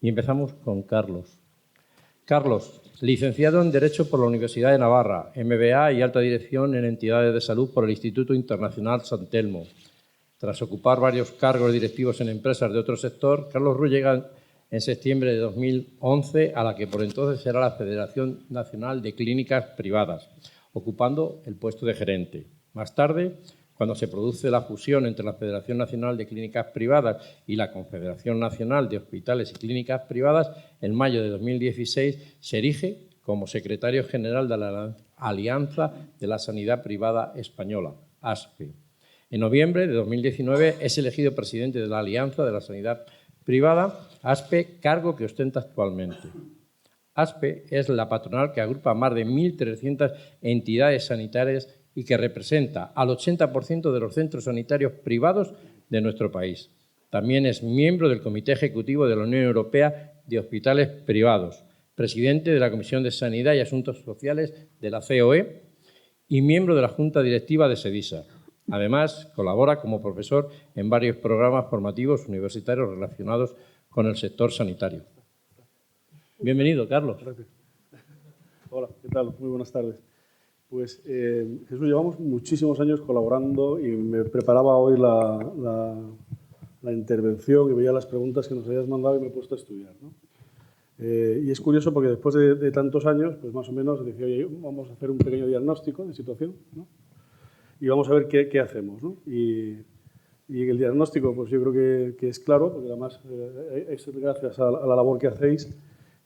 Y empezamos con Carlos. Carlos, licenciado en Derecho por la Universidad de Navarra, MBA y Alta Dirección en Entidades de Salud por el Instituto Internacional San Telmo. Tras ocupar varios cargos directivos en empresas de otro sector, Carlos Rull llega en septiembre de 2011 a la que por entonces era la Federación Nacional de Clínicas Privadas, ocupando el puesto de gerente. Más tarde, cuando se produce la fusión entre la Federación Nacional de Clínicas Privadas y la Confederación Nacional de Hospitales y Clínicas Privadas, en mayo de 2016 se erige como secretario general de la Alianza de la Sanidad Privada Española, ASPE. En noviembre de 2019 es elegido presidente de la Alianza de la Sanidad Privada, ASPE, cargo que ostenta actualmente. ASPE es la patronal que agrupa más de 1.300 entidades sanitarias y que representa al 80% de los centros sanitarios privados de nuestro país. También es miembro del Comité Ejecutivo de la Unión Europea de Hospitales Privados, presidente de la Comisión de Sanidad y Asuntos Sociales de la COE y miembro de la Junta Directiva de SEDISA. Además, colabora como profesor en varios programas formativos universitarios relacionados con el sector sanitario. Bienvenido, Carlos. Gracias. Hola, ¿qué tal? Muy buenas tardes. Pues, Jesús, llevamos muchísimos años colaborando y me preparaba hoy la intervención y veía las preguntas que nos habías mandado y me he puesto a estudiar, ¿no? Y es curioso porque después de tantos años, pues más o menos decía, oye, vamos a hacer un pequeño diagnóstico de situación, ¿no? Y vamos a ver qué hacemos, ¿no? Y el diagnóstico, pues yo creo que es claro, porque además es gracias a la labor que hacéis.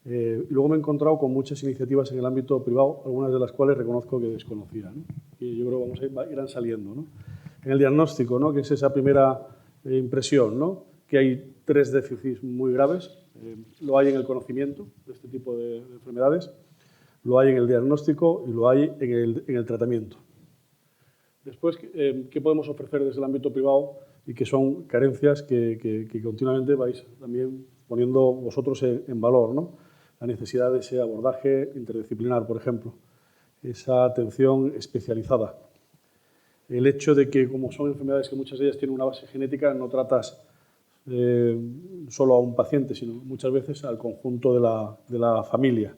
Y luego me he encontrado con muchas iniciativas en el ámbito privado, algunas de las cuales reconozco que desconocía, ¿no? Y yo creo que irán saliendo, ¿no? En el diagnóstico, ¿no? Que es esa primera impresión, ¿no? Que hay 3 déficits muy graves. Lo hay en el conocimiento de este tipo de enfermedades, lo hay en el diagnóstico y lo hay en el tratamiento. Después, ¿qué podemos ofrecer desde el ámbito privado? Y que son carencias que continuamente vais también poniendo vosotros en valor, ¿no? La necesidad de ese abordaje interdisciplinar, por ejemplo, esa atención especializada. El hecho de que, como son enfermedades que muchas de ellas tienen una base genética, no tratas solo a un paciente, sino muchas veces al conjunto de la familia.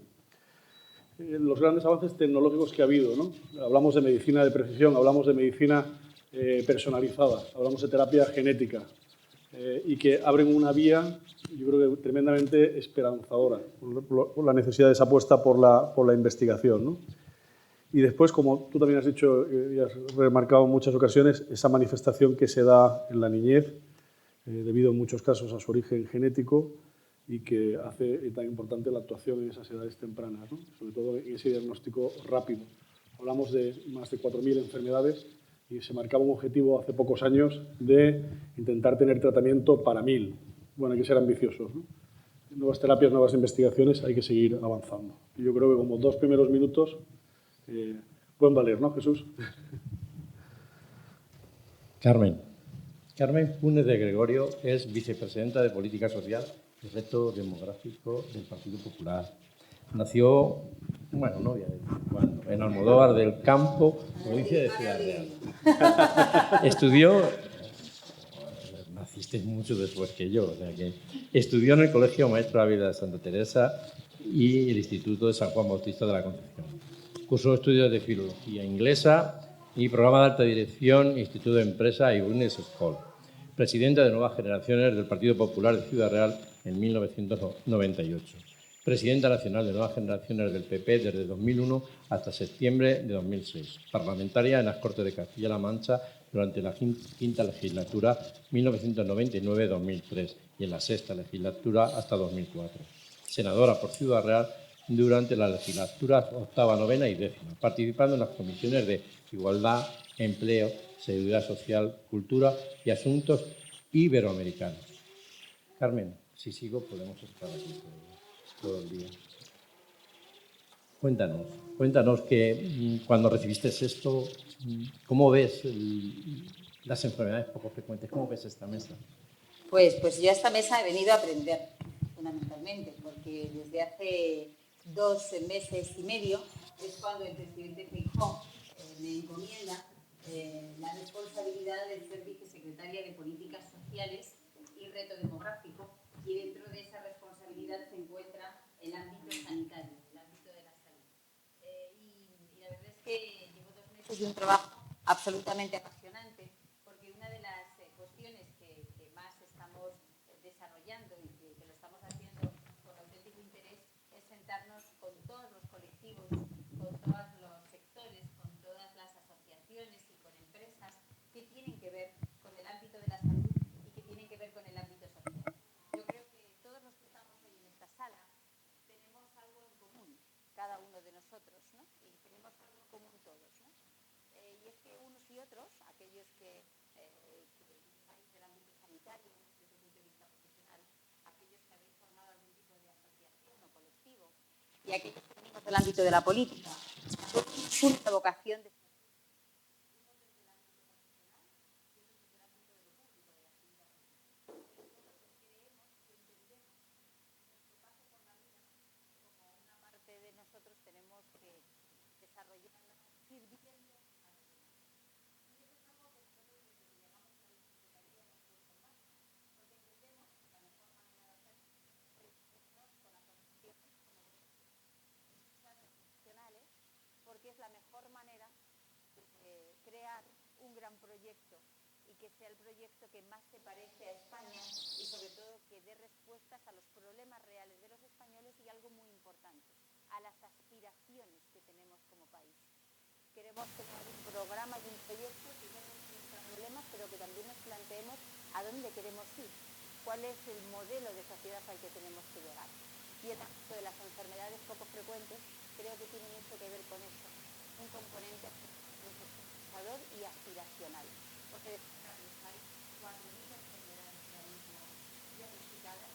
Los grandes avances tecnológicos que ha habido, ¿no? Hablamos de medicina de precisión, hablamos de medicina personalizada, hablamos de terapia genética y que abren una vía, yo creo que tremendamente esperanzadora por la necesidad de esa apuesta por la investigación, ¿no? Y después, como tú también has dicho y has remarcado en muchas ocasiones, esa manifestación que se da en la niñez, debido en muchos casos a su origen genético, y que hace tan importante la actuación en esas edades tempranas, ¿no? Sobre todo en ese diagnóstico rápido. Hablamos de más de 4.000 enfermedades y se marcaba un objetivo hace pocos años de intentar tener tratamiento para 1.000. Bueno, hay que ser ambiciosos, ¿no? Nuevas terapias, nuevas investigaciones, hay que seguir avanzando. Y yo creo que como 2 primeros minutos pueden valer, ¿no, Jesús? Carmen Funes de Gregorio es vicepresidenta de Política Social y Reto Demográfico del Partido Popular. Nació, bueno, no voy a decir cuándo, en Almodóvar del Campo, provincia de Ciudad Real. Estudió, naciste mucho después que yo, o sea que estudió en el Colegio Maestro Ávila de Santa Teresa y el Instituto de San Juan Bautista de la Concepción. Cursó estudios de Filología Inglesa y programa de alta dirección, Instituto de Empresa y Business School. Presidenta de Nuevas Generaciones del Partido Popular de Ciudad Real en 1998. Presidenta nacional de Nuevas Generaciones del PP desde 2001 hasta septiembre de 2006. Parlamentaria en las Cortes de Castilla-La Mancha durante la quinta legislatura 1999-2003 y en la sexta legislatura hasta 2004. Senadora por Ciudad Real durante las legislaturas octava, novena y décima, participando en las comisiones de Igualdad, Empleo, Seguridad Social, Cultura y Asuntos Iberoamericanos. Carmen, si sigo podemos estar aquí todo el día. Cuéntanos que cuando recibiste esto, ¿cómo ves las enfermedades poco frecuentes? ¿Cómo ves esta mesa? Pues yo a esta mesa he venido a aprender, fundamentalmente, porque desde hace 2 meses y medio es cuando el presidente Feijóo me encomienda la responsabilidad de ser vicesecretaria de Políticas Sociales y Reto Demográfico, y dentro de esa responsabilidad es un trabajo absolutamente apasionante, porque una de las cuestiones que más estamos desarrollando y que lo estamos haciendo con auténtico interés es sentarnos con todos los colectivos, con todos los sectores, con todas las asociaciones y con empresas que tienen que ver con el ámbito de la salud y que tienen que ver con el ámbito social. Yo creo que todos los que estamos hoy en esta sala tenemos algo en común, cada uno de nosotros, ¿no? Y tenemos algo en común todos, ¿no? Y es que unos y otros, aquellos que estáis del ámbito sanitario desde el punto de vista profesional, aquellos que habéis formado algún tipo de asociación o colectivo, y aquellos que venimos del ámbito de la política, es una vocación de de nosotros tenemos que desarrollarnos sirviendo a los demás. Y eso es algo que nosotros desde que llegamos a la Secretaría hemos puesto en marcha, porque entendemos que la mejor manera de hacerlo es con asociaciones como empresas profesionales, porque es la mejor manera de crear un gran proyecto y que sea el proyecto que más se parece a España y sobre todo que dé respuestas a los problemas reales de los españoles y algo muy importante, a las aspiraciones que tenemos como país. Queremos tener un programa y un proyecto que dé respuesta a problemas, pero que también nos planteemos a dónde queremos ir, cuál es el modelo de sociedad al que tenemos que llegar. Y el ámbito de las enfermedades poco frecuentes creo que tiene mucho que ver con eso, un componente esperanzador y aspiracional. Porque hay 4.000 enfermedades ahora mismo diagnosticadas,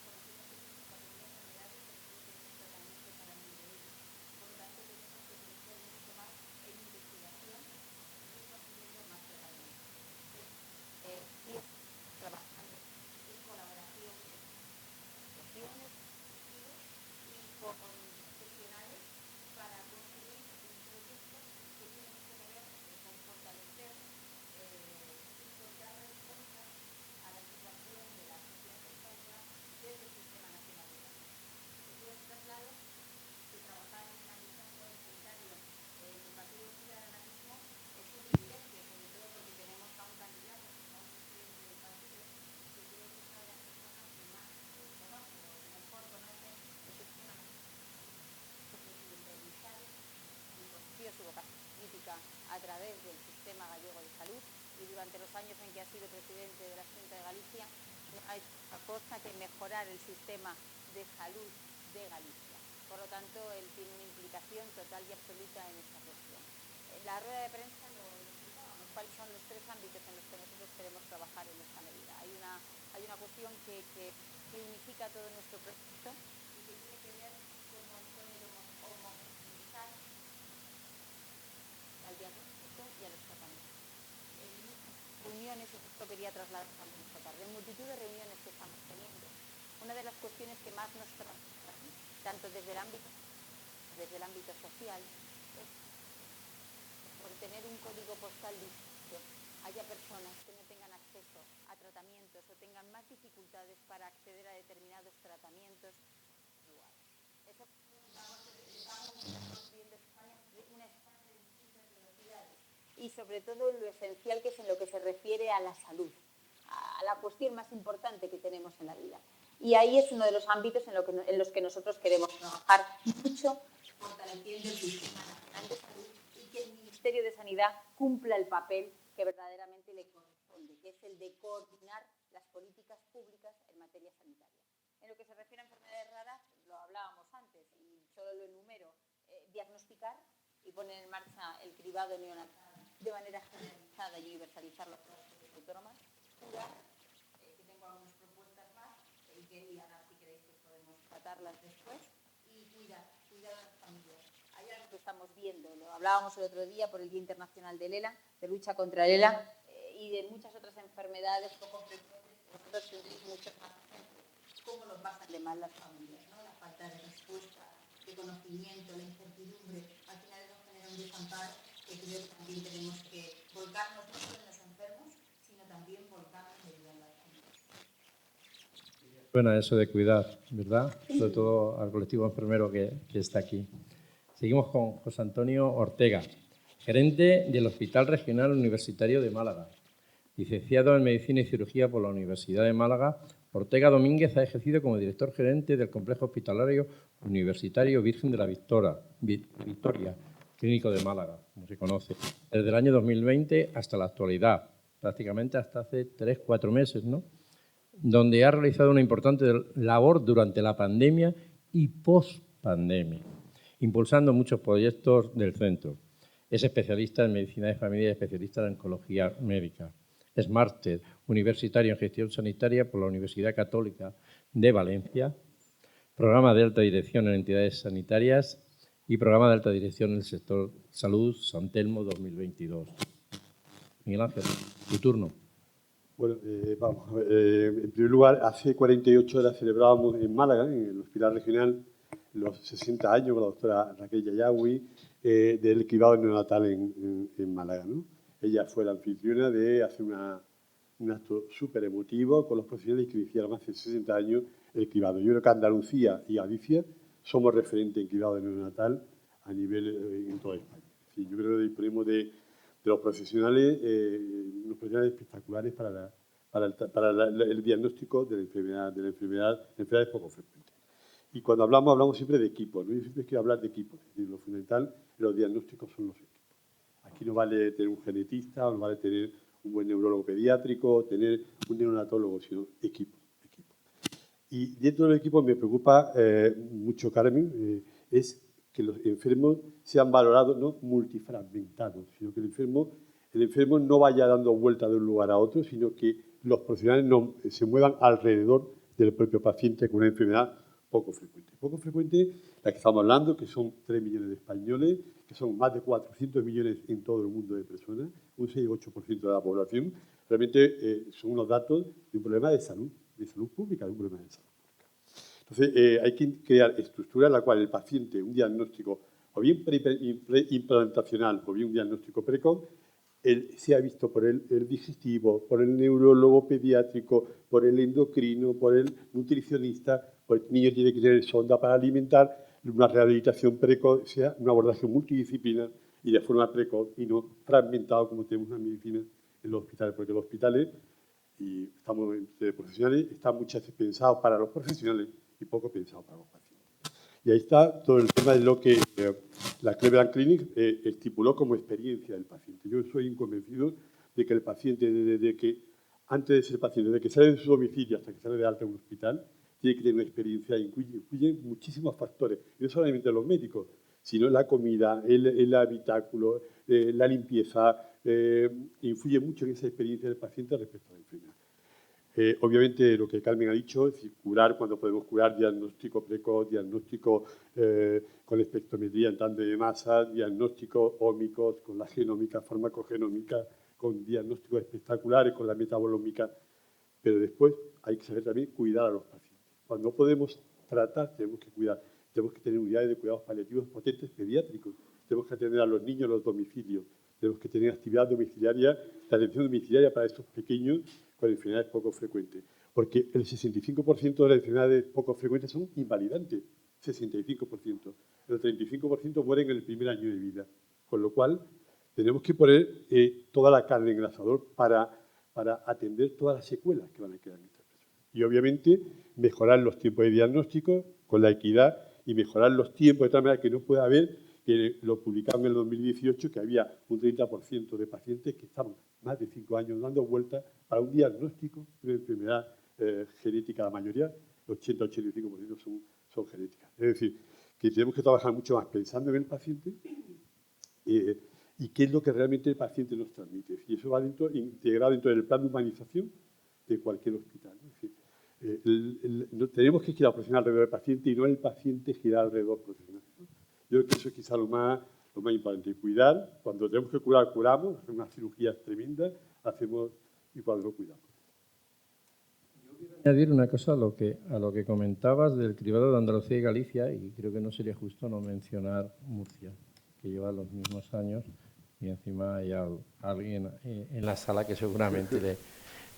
conocemos que existen 4.000 enfermedades, pero solo tenemos tratamiento para 1.000 de ellas. Por lo tanto, tenemos que crecer mucho más en investigación y consiguiendo más tratamientos. Y trabajando en colaboración con asociaciones y con profesionales para construir un proyecto que tiene mucho que ver con fortalecer y con dar respuesta a la situación de la sociedad española desde el Sistema Nacional de Salud. Yo os traslado que trabajar en el ámbito sanitario en el Partido Popular ahora mismo es un privilegio, sobre todo porque tenemos a un candidato, a un presidente del partido, que creo que es una de las personas que más conoce o que mejor conoce el sistema y conoció su vocación política a través del sistema gallego de salud y durante los años en que ha sido presidente de la Xunta de Galicia no ha hecho otra cosa que mejorar el sistema de salud de Galicia. Por lo tanto, él tiene una implicación total y absoluta en esta cuestión. En la rueda de prensa lo explicábamos, cuáles son los 3 ámbitos en los que nosotros queremos trabajar en esta medida. Hay una cuestión que unifica todo nuestro proyecto y que tiene que ver con el homogeneizar al diagnóstico y a los tratamientos. En reuniones, y esto quería trasladar también esta tarde, en multitud de reuniones que estamos teniendo, una de las cuestiones que más nos preocupa, tanto desde el ámbito social, es por tener un código postal distinto, haya personas que no tengan acceso a tratamientos o tengan más dificultades para acceder a determinados tratamientos. Eso estamos viendo España, una España de distintas velocidades y sobre todo en lo esencial que es en lo que se refiere a la salud, a la cuestión más importante que tenemos en la vida. Y ahí es uno de los ámbitos en los que nosotros queremos trabajar mucho, fortaleciendo el Sistema Nacional de Salud y que el Ministerio de Sanidad cumpla el papel que verdaderamente le corresponde, que es el de coordinar las políticas públicas en materia sanitaria. En lo que se refiere a enfermedades raras, lo hablábamos antes y solo lo enumero, diagnosticar y poner en marcha el cribado neonatal de manera generalizada y universalizar las comunidades autónomas, curar, que tengo algunas propuestas más y ahora si queréis pues podemos tratarlas después, y cuidar a las familias. Hay algo que estamos viendo, lo hablábamos el otro día por el Día Internacional del ELA, de lucha contra el ELA y de muchas otras enfermedades poco frecuentes, vosotros tendréis muchos más ejemplos. Cómo lo pasan de mal las familias, ¿no? La falta de respuesta, de conocimiento, la incertidumbre, al final nos genera un desamparo que creo que también tenemos que volcarnos no solo en los enfermos, sino también volcarnos en ayudar a las familias. Suena eso de cuidar, ¿verdad? Sobre todo al colectivo enfermero que está aquí. Seguimos con José Antonio Ortega. gerente del Hospital Regional Universitario de Málaga. Licenciado en Medicina y Cirugía por la Universidad de Málaga, Ortega Domínguez ha ejercido como director gerente del Complejo Hospitalario Universitario Virgen de la Victoria, Clínico de Málaga, como se conoce, desde el año 2020 hasta la actualidad, prácticamente hasta hace 3-4 meses, ¿no?, donde ha realizado una importante labor durante la pandemia y post-pandemia, impulsando muchos proyectos del centro. Es especialista en medicina de familia y especialista en oncología médica. Es máster universitario en gestión sanitaria por la Universidad Católica de Valencia, programa de alta dirección en entidades sanitarias y programa de alta dirección en el sector salud San Telmo 2022. Miguel Ángel, tu turno. Bueno, vamos a ver. En primer lugar, hace 48 horas celebrábamos en Málaga, en el Hospital Regional, los 60 años con la doctora Raquel Yayawi del cribado neonatal en Málaga, ¿no? Ella fue la anfitriona de hacer un acto súper emotivo con los profesionales que hicieron hace 60 años el cribado. Yo creo que Andalucía y Galicia somos referentes en cribado neonatal a nivel en toda España. Es decir, yo creo que disponemos de los profesionales, unos profesionales espectaculares para el diagnóstico de enfermedades poco frecuentes. Y cuando hablamos siempre de equipos, ¿no? Yo siempre quiero hablar de equipos. Es decir, lo fundamental en los diagnósticos son los equipos. Aquí no vale tener un genetista, no vale tener un buen neurólogo pediátrico, tener un neonatólogo, sino equipos. Y dentro del equipo me preocupa mucho, Carmen, es que los enfermos sean valorados, no multifragmentados, sino que el enfermo no vaya dando vueltas de un lugar a otro, sino que los profesionales no se muevan alrededor del propio paciente con una enfermedad poco frecuente. Poco frecuente, la que estamos hablando, que son 3 millones de españoles, que son más de 400 millones en todo el mundo de personas, un 6-8% de la población. Realmente son unos datos de un problema de salud pública, de un problema de salud pública. Entonces, hay que crear estructuras en la cual el paciente, un diagnóstico o bien implantacional o bien un diagnóstico precoz, sea visto por el digestivo, por el neurólogo pediátrico, por el endocrino, por el nutricionista. El niño tiene que tener sonda para alimentar, una rehabilitación precoz, sea un abordaje multidisciplinar y de forma precoz y no fragmentado como tenemos en la medicina en los hospitales, porque los hospitales, y estamos entre profesionales, están muchas veces pensados para los profesionales y poco pensados para los pacientes. Y ahí está todo el tema de lo que la Cleveland Clinic estipuló como experiencia del paciente. Yo soy convencido de que el paciente, desde que antes de ser paciente, desde que sale de su domicilio hasta que sale de alta en un hospital, tiene que tener una experiencia, incluye muchísimos factores, y no solamente los médicos, sino la comida, el habitáculo, la limpieza, influye mucho en esa experiencia del paciente respecto a la enfermedad. Obviamente, lo que Carmen ha dicho, es decir, curar cuando podemos curar, diagnóstico precoz, diagnóstico con espectrometría en tándem de masa, diagnósticos ómicos con la genómica, farmacogenómica, con diagnósticos espectaculares, con la metabolómica, pero después hay que saber también cuidar a los pacientes. Cuando no podemos tratar, tenemos que cuidar. Tenemos que tener unidades de cuidados paliativos potentes pediátricos. Tenemos que atender a los niños en los domicilios. Tenemos que tener actividad domiciliaria, la atención domiciliaria para estos pequeños con enfermedades poco frecuentes. Porque el 65% de las enfermedades poco frecuentes son invalidantes. 65%. El 35% mueren en el primer año de vida. Con lo cual, tenemos que poner toda la carne en el asador para atender todas las secuelas que van a quedar en estas personas. Y obviamente mejorar los tiempos de diagnóstico con la equidad y mejorar los tiempos de tal manera que no pueda haber, que lo publicamos en el 2018, que había un 30% de pacientes que estaban más de 5 años dando vueltas para un diagnóstico de una enfermedad genética. La mayoría, el 80-85% son genéticas. Es decir, que tenemos que trabajar mucho más pensando en el paciente y qué es lo que realmente el paciente nos transmite. Y eso va integrado dentro del plan de humanización de cualquier hospital, ¿no? Es decir, tenemos que girar profesional alrededor del paciente y no el paciente girar alrededor profesional, ¿no? Yo creo que eso es quizá lo más importante. Cuidar, cuando tenemos que curar, curamos, hacemos unas cirugías tremendas, y cuando no cuidamos. Yo quiero añadir una cosa a lo que comentabas del cribado de Andalucía y Galicia, y creo que no sería justo no mencionar Murcia, que lleva los mismos años, y encima hay alguien en la sala que seguramente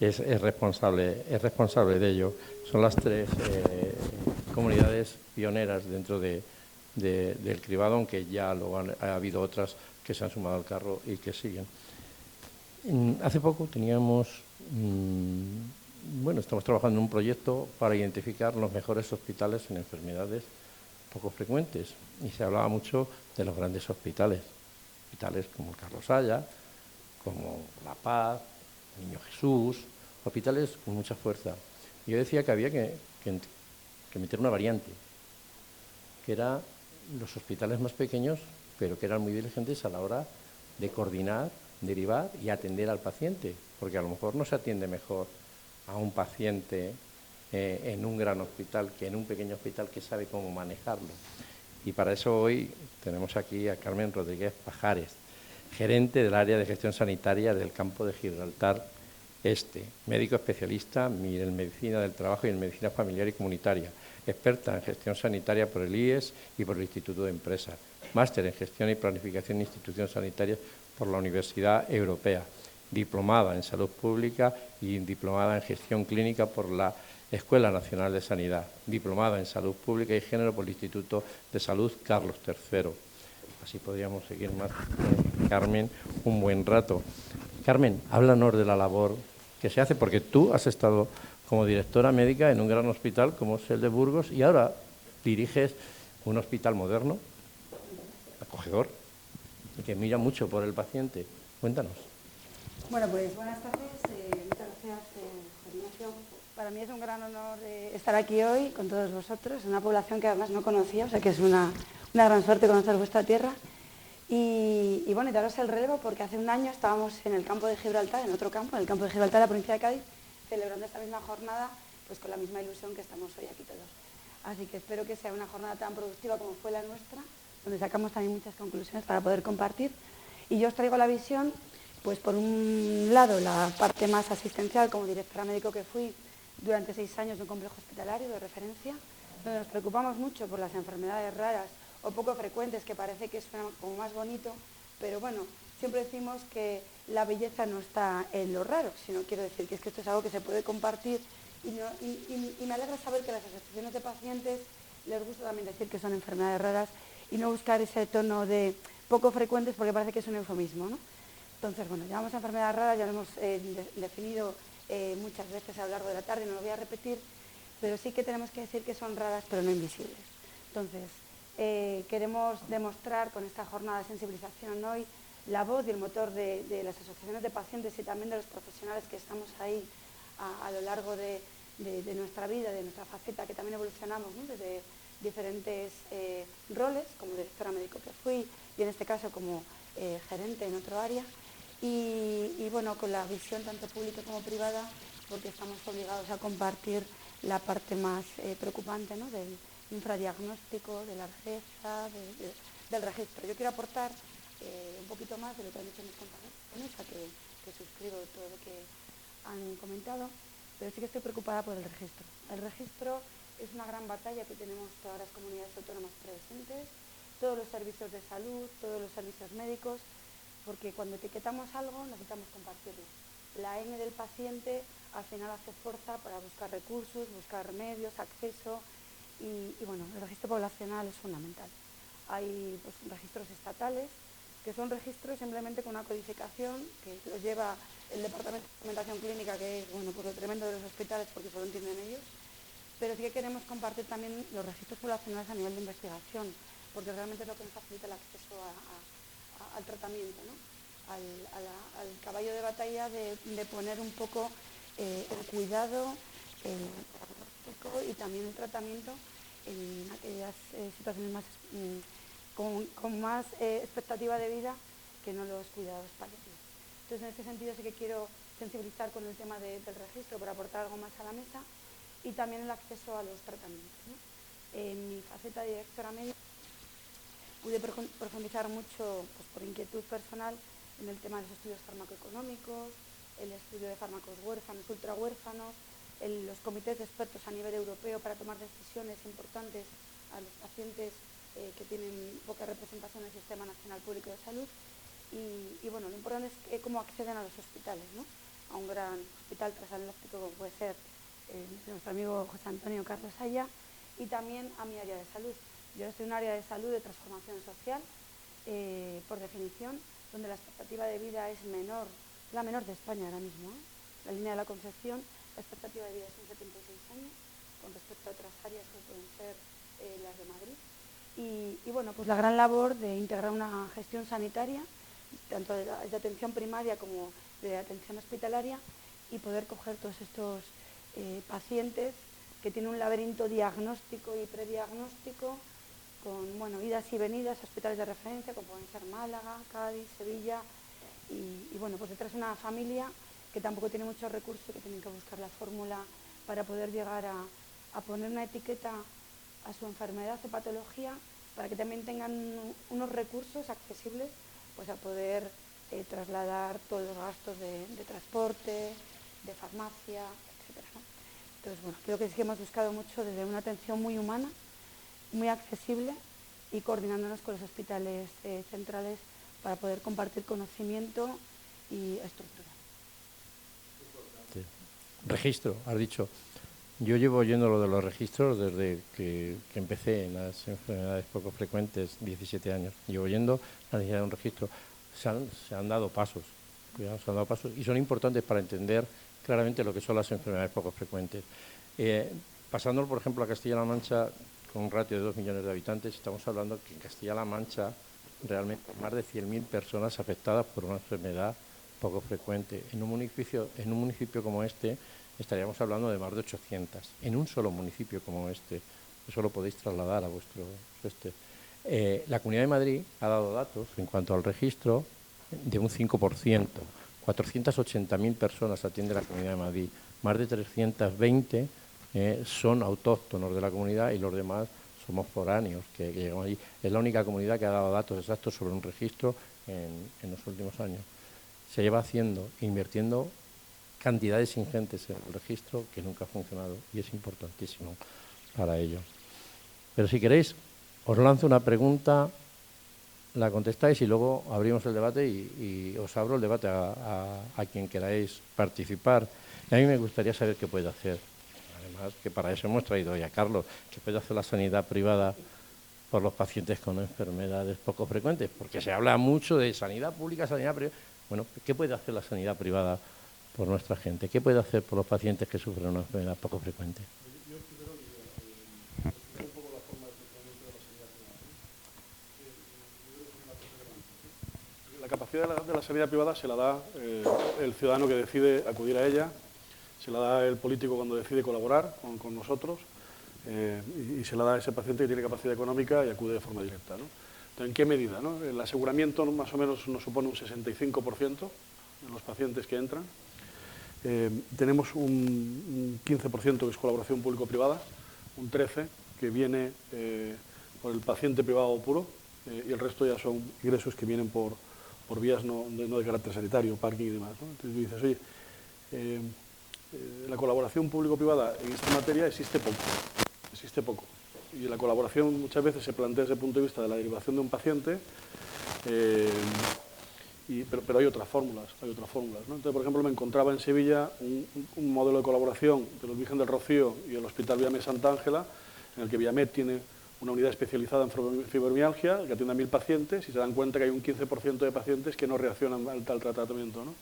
es responsable de ello. Son las 3 comunidades pioneras dentro del cribado, aunque ya ha habido otras que se han sumado al carro y que siguen. Hace poco teníamos, estamos trabajando en un proyecto para identificar los mejores hospitales en enfermedades poco frecuentes y se hablaba mucho de los grandes hospitales como el Carlos Haya, como La Paz, Niño Jesús, hospitales con mucha fuerza. Yo decía que había que meter una variante, que eran los hospitales más pequeños, pero que eran muy diligentes a la hora de coordinar, derivar y atender al paciente, porque a lo mejor no se atiende mejor a un paciente en un gran hospital que en un pequeño hospital que sabe cómo manejarlo. Y para eso hoy tenemos aquí a Carmen Rodríguez Pajares, gerente del área de gestión sanitaria del campo de Gibraltar Este, médico especialista en medicina del trabajo y en medicina familiar y comunitaria, experta en gestión sanitaria por el IES y por el Instituto de Empresas, máster en gestión y planificación de instituciones sanitarias por la Universidad Europea, diplomada en salud pública y diplomada en gestión clínica por la Escuela Nacional de Sanidad, diplomada en salud pública y género por el Instituto de Salud Carlos III. Así podríamos seguir más, Carmen, un buen rato. Carmen, háblanos de la labor que se hace, porque tú has estado como directora médica en un gran hospital como es el de Burgos y ahora diriges un hospital moderno, acogedor, y que mira mucho por el paciente. Cuéntanos. Bueno, pues buenas tardes. Muchas gracias, Ignacio. Para mí es un gran honor estar aquí hoy con todos vosotros, una población que además no conocía, o sea que es una gran suerte conocer vuestra tierra. Y bueno, y daros el relevo porque hace un año estábamos en el campo de Gibraltar, en otro campo, en el campo de Gibraltar, la provincia de Cádiz, celebrando esta misma jornada, pues con la misma ilusión que estamos hoy aquí todos. Así que espero que sea una jornada tan productiva como fue la nuestra, donde sacamos también muchas conclusiones para poder compartir. Y yo os traigo la visión, pues por un lado, la parte más asistencial, como directora médico que fui durante 6 años de un complejo hospitalario de referencia, donde nos preocupamos mucho por las enfermedades raras o poco frecuentes, que parece que suena como más bonito, pero bueno, siempre decimos que la belleza no está en lo raro, sino quiero decir que es que esto es algo que se puede compartir y me alegra saber que las asociaciones de pacientes les gusta también decir que son enfermedades raras y no buscar ese tono de poco frecuentes porque parece que es un eufemismo, ¿no? Entonces, bueno, llamamos a enfermedades raras, ya lo hemos definido muchas veces a lo largo de la tarde, no lo voy a repetir, pero sí que tenemos que decir que son raras pero no invisibles. Entonces, queremos demostrar con esta jornada de sensibilización hoy la voz y el motor de las asociaciones de pacientes y también de los profesionales que estamos ahí a lo largo de nuestra vida, de nuestra faceta, que también evolucionamos, ¿no? Desde diferentes roles, como directora médico que fui y en este caso como gerente en otro área y bueno, con la visión tanto pública como privada, porque estamos obligados a compartir la parte más preocupante, ¿no? Del infradiagnóstico, de la rareza, del registro. Yo quiero aportar un poquito más de lo que han dicho mis compañeros, que suscribo todo lo que han comentado, pero sí que estoy preocupada por el registro. El registro es una gran batalla que tenemos todas las comunidades autónomas presentes, todos los servicios de salud, todos los servicios médicos, porque cuando etiquetamos algo necesitamos compartirlo. La N del paciente al final hace fuerza para buscar recursos, buscar medios, acceso y bueno, el registro poblacional es fundamental. Hay pues, registros estatales que son registros simplemente con una codificación que los lleva el Departamento de Documentación Clínica, que es bueno, pues lo tremendo de los hospitales porque solo entienden ellos, pero sí que queremos compartir también los registros poblacionales a nivel de investigación, porque realmente es lo que nos facilita el acceso al tratamiento, ¿no? al caballo de batalla de poner un poco el cuidado y también el tratamiento en aquellas situaciones más, con más expectativa de vida que no los cuidados paliativos. Entonces, en este sentido sí que quiero sensibilizar con el tema del registro para aportar algo más a la mesa y también el acceso a los tratamientos, ¿no? En mi faceta de directora médica pude profundizar mucho, pues, por inquietud personal, en el tema de los estudios farmacoeconómicos, el estudio de fármacos huérfanos, ultrahuérfanos, los comités de expertos a nivel europeo para tomar decisiones importantes a los pacientes que tienen poca representación en el Sistema Nacional Público de Salud y bueno, lo importante es cómo acceden a los hospitales, ¿no? A un gran hospital transatlántico como puede ser nuestro amigo José Antonio Carlos Haya y también a mi área de salud. Yo estoy en un área de salud de transformación social por definición, donde la expectativa de vida es menor, la menor de España ahora mismo, la línea de la Concepción, la expectativa de vida son 76 años, con respecto a otras áreas que pueden ser las de Madrid. Y bueno, pues la gran labor de integrar una gestión sanitaria, tanto de atención primaria como de atención hospitalaria, y poder coger todos estos pacientes que tienen un laberinto diagnóstico y prediagnóstico, con idas y venidas a hospitales de referencia, como pueden ser Málaga, Cádiz, Sevilla, y bueno, pues detrás una familia que tampoco tiene muchos recursos, que tienen que buscar la fórmula para poder llegar a poner una etiqueta a su enfermedad o patología, para que también tengan unos recursos accesibles pues a poder trasladar todos los gastos de transporte, de farmacia, etcétera, ¿no? Entonces, bueno, creo que sí que hemos buscado mucho desde una atención muy humana, muy accesible, y coordinándonos con los hospitales centrales para poder compartir conocimiento y estructura. Sí. Registro, has dicho. Yo llevo oyendo lo de los registros desde que empecé en las enfermedades poco frecuentes, 17 años. Llevo oyendo la necesidad de un registro. Se han dado pasos, y son importantes para entender claramente lo que son las enfermedades poco frecuentes. Pasándolo, por ejemplo, a Castilla-La Mancha, con un ratio de 2 millones de habitantes, estamos hablando que en Castilla-La Mancha realmente más de 100.000 personas afectadas por una enfermedad poco frecuente. En un municipio como este estaríamos hablando de más de 800, en un solo municipio como este. Eso lo podéis trasladar a vuestro... la Comunidad de Madrid ha dado datos en cuanto al registro de un 5%. 480.000 personas atiende la Comunidad de Madrid, más de 320 son autóctonos de la comunidad y los demás somos foráneos que llegamos allí. Es la única comunidad que ha dado datos exactos sobre un registro en los últimos años. Se lleva invirtiendo cantidades ingentes en el registro que nunca ha funcionado, y es importantísimo para ello. Pero si queréis, os lanzo una pregunta, la contestáis y luego abrimos el debate y os abro el debate a quien queráis participar. Y a mí me gustaría saber qué puede hacer. Además, que para eso hemos traído hoy a Carlos, qué puede hacer la sanidad privada por los pacientes con enfermedades poco frecuentes, porque se habla mucho de sanidad pública, sanidad privada. Bueno, ¿qué puede hacer la sanidad privada por nuestra gente? ¿Qué puede hacer por los pacientes que sufren una enfermedad poco frecuente? Yo primero un poco la forma de funcionamiento de la sanidad privada. La capacidad de la sanidad privada se la da el ciudadano que decide acudir a ella, se la da el político cuando decide colaborar con nosotros, y se la da a ese paciente que tiene capacidad económica y acude de forma directa, ¿no? Entonces, ¿en qué medida, no? El aseguramiento más o menos nos supone un 65% de los pacientes que entran. Tenemos un 15% que es colaboración público-privada, un 13% que viene por el paciente privado puro, y el resto ya son ingresos que vienen por vías no de carácter sanitario, parking y demás, ¿no? Entonces tú dices, oye, la colaboración público-privada en esta materia existe poco. Y la colaboración muchas veces se plantea desde el punto de vista de la derivación de un paciente, pero hay otras fórmulas, ¿no? Entonces, por ejemplo, me encontraba en Sevilla un modelo de colaboración de los Virgen del Rocío y el Hospital Viamed Santa Ángela, en el que Viamed tiene una unidad especializada en fibromialgia que atiende a 1.000 pacientes, y se dan cuenta que hay un 15% de pacientes que no reaccionan al tratamiento, ¿no?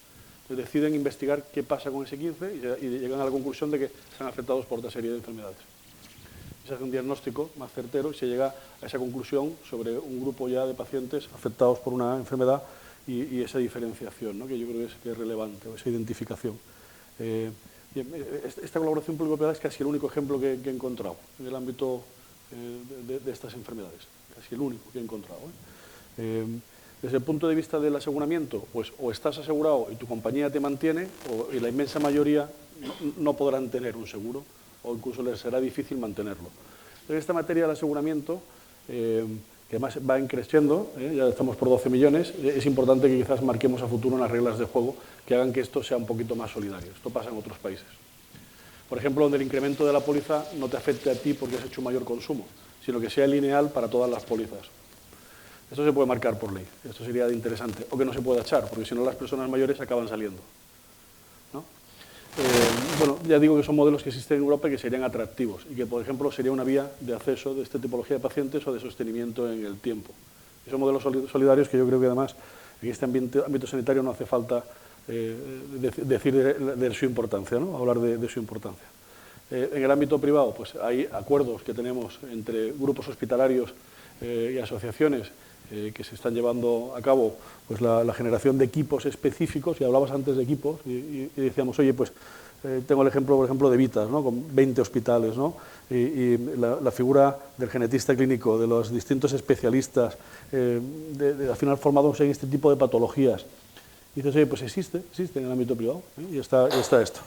Entonces deciden investigar qué pasa con ese 15% y llegan a la conclusión de que están afectados por otra serie de enfermedades. Se hace un diagnóstico más certero y se llega a esa conclusión sobre un grupo ya de pacientes afectados por una enfermedad y esa diferenciación, ¿no? Que yo creo que es relevante, o esa identificación. Esta colaboración público-privada es casi el único ejemplo que he encontrado en el ámbito de estas enfermedades, casi el único que he encontrado, Desde el punto de vista del aseguramiento, pues o estás asegurado y tu compañía te mantiene, y la inmensa mayoría no podrán tener un seguro, o incluso les será difícil mantenerlo. En esta materia del aseguramiento, que además va creciendo, ya estamos por 12 millones, es importante que quizás marquemos a futuro unas reglas de juego que hagan que esto sea un poquito más solidario. Esto pasa en otros países. Por ejemplo, donde el incremento de la póliza no te afecte a ti porque has hecho un mayor consumo, sino que sea lineal para todas las pólizas. Esto se puede marcar por ley, esto sería interesante, o que no se pueda echar, porque si no las personas mayores acaban saliendo, ¿no? Bueno, ya digo que son modelos que existen en Europa y que serían atractivos, y que, por ejemplo, sería una vía de acceso de esta tipología de pacientes o de sostenimiento en el tiempo. Y son modelos solidarios que yo creo que además en este ámbito sanitario no hace falta decir de su importancia, ¿no? Hablar de su importancia. En el ámbito privado, pues hay acuerdos que tenemos entre grupos hospitalarios y asociaciones que se están llevando a cabo, pues la generación de equipos específicos, y hablabas antes de equipos, y decíamos, oye, pues tengo el ejemplo, por ejemplo, de Vitas, ¿no? Con 20 hospitales, ¿no? Y la figura del genetista clínico, de los distintos especialistas, al final formados en este tipo de patologías. Y dices, oye, pues existe en el ámbito privado, ¿eh? Y está esto.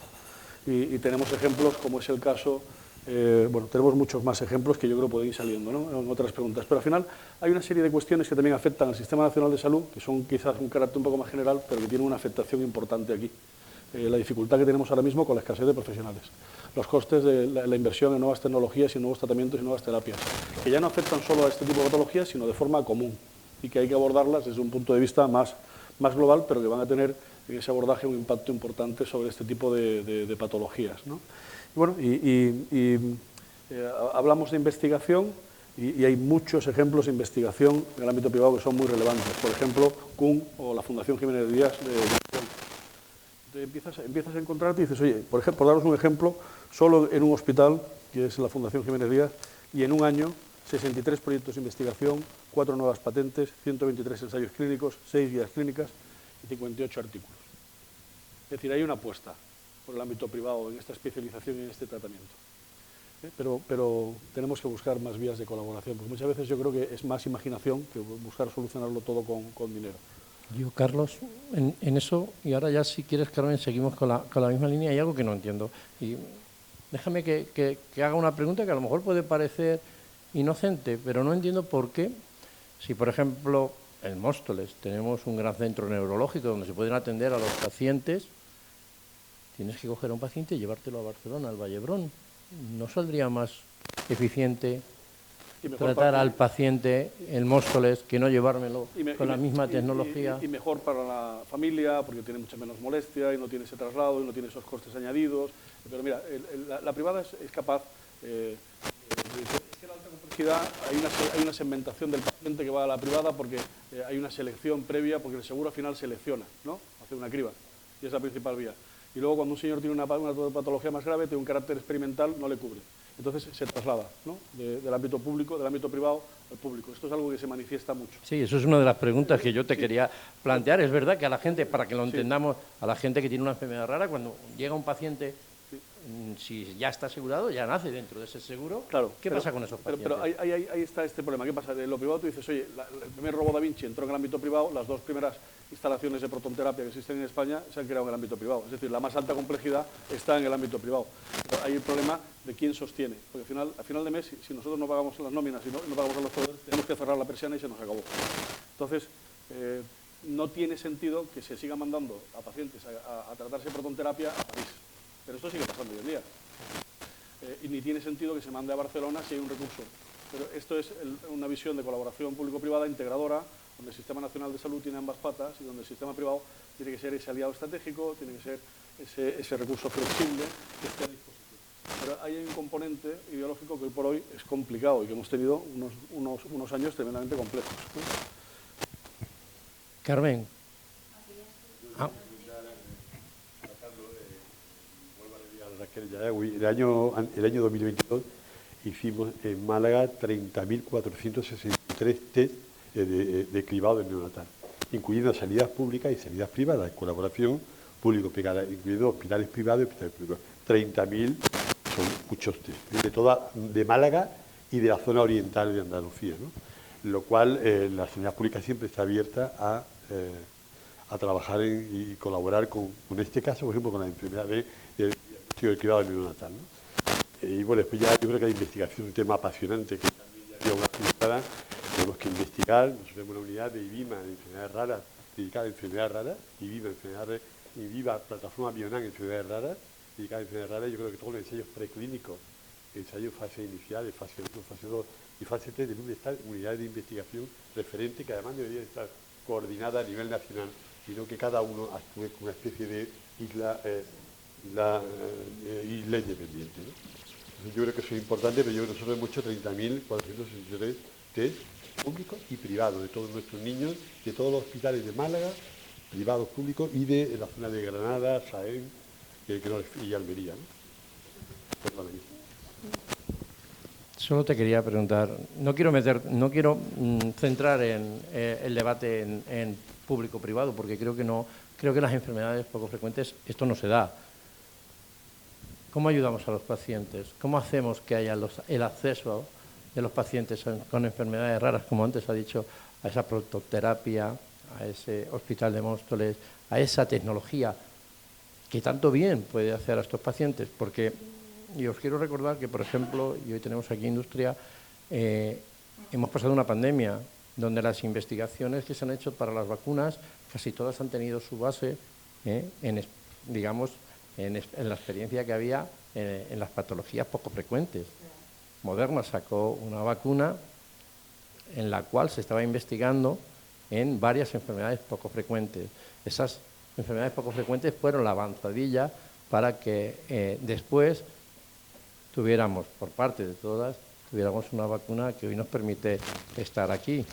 Y tenemos ejemplos, como es el caso, bueno, tenemos muchos más ejemplos que yo creo pueden ir saliendo, ¿no? En otras preguntas. Pero al final hay una serie de cuestiones que también afectan al Sistema Nacional de Salud, que son quizás un carácter un poco más general, pero que tienen una afectación importante aquí. La dificultad que tenemos ahora mismo con la escasez de profesionales, los costes de la inversión en nuevas tecnologías y nuevos tratamientos y nuevas terapias, que ya no afectan solo a este tipo de patologías, sino de forma común, y que hay que abordarlas desde un punto de vista más global, pero que van a tener en ese abordaje un impacto importante sobre este tipo de patologías, ¿no? Y bueno, hablamos de investigación y hay muchos ejemplos de investigación en el ámbito privado que son muy relevantes. Por ejemplo, CUN o la Fundación Jiménez Díaz empiezas a encontrarte y dices, oye, por ejemplo, por daros un ejemplo, solo en un hospital, que es la Fundación Jiménez Díaz, y en un año, 63 proyectos de investigación, 4 nuevas patentes, 123 ensayos clínicos, 6 guías clínicas y 58 artículos. Es decir, hay una apuesta por el ámbito privado en esta especialización y en este tratamiento. Pero tenemos que buscar más vías de colaboración, porque muchas veces yo creo que es más imaginación que buscar solucionarlo todo con dinero. Yo, Carlos, en eso, y ahora ya si quieres, Carmen, seguimos con la misma línea, hay algo que no entiendo. Y déjame que haga una pregunta que a lo mejor puede parecer inocente, pero no entiendo por qué, si por ejemplo en Móstoles tenemos un gran centro neurológico donde se pueden atender a los pacientes, tienes que coger a un paciente y llevártelo a Barcelona, al Vallebrón. ¿No saldría más eficiente tratar al paciente en Móstoles que no llevármelo con la misma tecnología? Y mejor para la familia, porque tiene mucha menos molestia y no tiene ese traslado y no tiene esos costes añadidos. Pero mira, la privada es capaz... es que la alta complejidad, hay una segmentación del paciente que va a la privada porque hay una selección previa, porque el seguro al final selecciona, ¿no? Hace una criba, y es la principal vía. Y luego cuando un señor tiene una patología más grave, tiene un carácter experimental, no le cubre. Entonces se traslada, ¿no? Del ámbito público, del ámbito privado al público. Esto es algo que se manifiesta mucho. Sí, eso es una de las preguntas que yo te quería plantear. Es verdad que a la gente, para que lo entendamos, a la gente que tiene una enfermedad rara, cuando llega un paciente, si ya está asegurado, ya nace dentro de ese seguro. Claro, ¿Qué pasa con esos pacientes? Pero ahí está este problema. ¿Qué pasa? De lo privado tú dices, oye, el primer robot Da Vinci entró en el ámbito privado, las 2 primeras instalaciones de protonterapia que existen en España se han creado en el ámbito privado. Es decir, la más alta complejidad está en el ámbito privado. Pero hay el problema de quién sostiene. Porque al final de mes, si nosotros no pagamos las nóminas y no pagamos a los proveedores, tenemos que cerrar la persiana y se nos acabó. Entonces, no tiene sentido que se siga mandando a pacientes a tratarse protonterapia a París. Pero esto sigue pasando hoy en día. Y ni tiene sentido que se mande a Barcelona si hay un recurso. Pero esto es una visión de colaboración público-privada integradora, donde el Sistema Nacional de Salud tiene ambas patas y donde el sistema privado tiene que ser ese aliado estratégico, tiene que ser ese recurso flexible que esté a disposición. Pero hay un componente ideológico que hoy por hoy es complicado y que hemos tenido unos años tremendamente complejos, ¿no? Carmen. El año 2022 hicimos en Málaga 30.463 test de cribado del neonatal, incluyendo sanidad pública y sanidad privada, en colaboración público-privada, incluyendo hospitales privados y hospitales públicos. 30.000 son muchos test, de Málaga y de la zona oriental de Andalucía, ¿no? Lo cual la sanidad pública siempre está abierta a trabajar y colaborar con este caso, por ejemplo, con la enfermedad del cribado neonatal, ¿no? Y bueno, después ya yo creo que la investigación es un tema apasionante que también ya había una pintada. Tenemos que investigar. Nosotros tenemos una unidad de IBIMA, de enfermedades raras, dedicada a enfermedades raras, IBIMA, plataforma Bionan, enfermedades raras, dedicada a enfermedades raras. Yo creo que todos los ensayos preclínicos, ensayos fase inicial, fase 1, fase 2 y fase 3 deben estar en unidades de investigación referente que además debería estar coordinada a nivel nacional, sino que cada uno actúe como una especie de isla independiente, ¿no? Entonces, yo creo que eso es importante, pero nosotros hemos hecho 30.463 test públicos y privados de todos nuestros niños, de todos los hospitales de Málaga, privados, públicos, y de la zona de Granada, Jaén y Almería, ¿no? Perdóname. Solo te quería preguntar, no quiero centrar el debate en público-privado, porque creo que las enfermedades poco frecuentes esto no se da. ¿Cómo ayudamos a los pacientes? ¿Cómo hacemos que haya el acceso de los pacientes con enfermedades raras, como antes ha dicho, a esa proctoterapia, a ese hospital de Móstoles, a esa tecnología que tanto bien puede hacer a estos pacientes? Porque y os quiero recordar que, por ejemplo, y hoy tenemos aquí industria, hemos pasado una pandemia donde las investigaciones que se han hecho para las vacunas casi todas han tenido su base en la experiencia que había en las patologías poco frecuentes. Moderna sacó una vacuna en la cual se estaba investigando en varias enfermedades poco frecuentes. Esas enfermedades poco frecuentes fueron la avanzadilla para que después tuviéramos, por parte de todas, una vacuna que hoy nos permite estar aquí.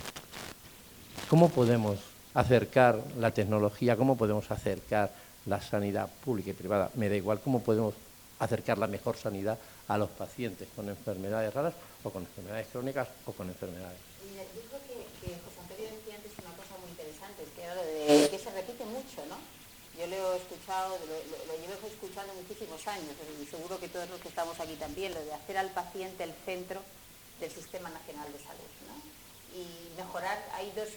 ¿Cómo podemos acercar la tecnología? ¿Cómo podemos acercar la sanidad pública y privada? Me da igual cómo podemos acercar la mejor sanidad a los pacientes con enfermedades raras o con enfermedades crónicas o con enfermedades. Yo creo que José Antonio decía antes una cosa muy interesante, es que era lo de que se repite mucho, ¿no? Yo lo he escuchado, lo llevo escuchando muchísimos años, y seguro que todos los que estamos aquí también, lo de hacer al paciente el centro del Sistema Nacional de Salud, ¿no? Y mejorar, hay dos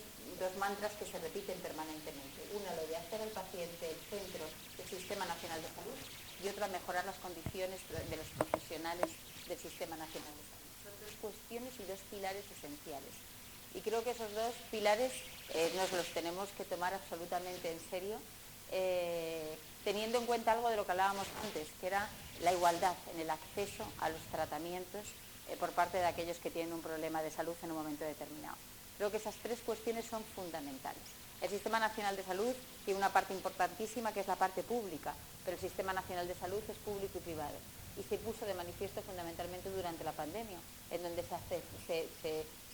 mantras que se repiten permanentemente. Una, lo de hacer al paciente el centro del Sistema Nacional de Salud, y otra, mejorar las condiciones de los profesionales del Sistema Nacional de Salud. Son dos cuestiones y dos pilares esenciales. Y creo que esos dos pilares nos los tenemos que tomar absolutamente en serio, teniendo en cuenta algo de lo que hablábamos antes, que era la igualdad en el acceso a los tratamientos por parte de aquellos que tienen un problema de salud en un momento determinado. Creo que esas tres cuestiones son fundamentales. El Sistema Nacional de Salud tiene una parte importantísima que es la parte pública, pero el Sistema Nacional de Salud es público y privado. Y se puso de manifiesto fundamentalmente durante la pandemia, en donde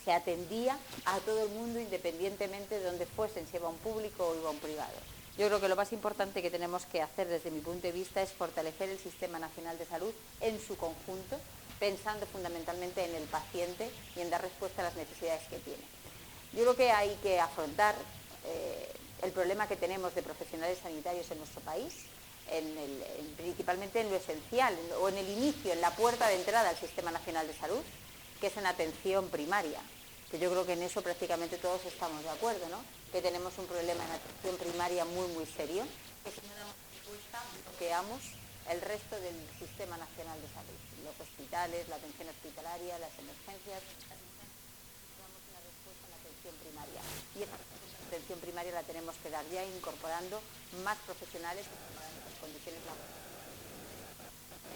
se atendía a todo el mundo independientemente de donde fuesen, si iba a un público o iba a un privado. Yo creo que lo más importante que tenemos que hacer desde mi punto de vista es fortalecer el Sistema Nacional de Salud en su conjunto, pensando fundamentalmente en el paciente y en dar respuesta a las necesidades que tiene. Yo creo que hay que afrontar el problema que tenemos de profesionales sanitarios en nuestro país, principalmente en lo esencial, o en el inicio, en la puerta de entrada al Sistema Nacional de Salud, que es en atención primaria, que yo creo que en eso prácticamente todos estamos de acuerdo, ¿no? Que tenemos un problema en atención primaria muy, muy serio, que si no damos respuesta bloqueamos el resto del Sistema Nacional de Salud, los hospitales, la atención hospitalaria, las emergencias, damos una respuesta en la atención primaria. Y esa atención primaria la tenemos que dar ya incorporando más profesionales en las condiciones laborales,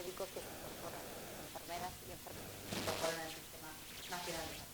médicos que se incorporan, enfermeras y enfermeros que se incorporan al Sistema Nacional de Salud.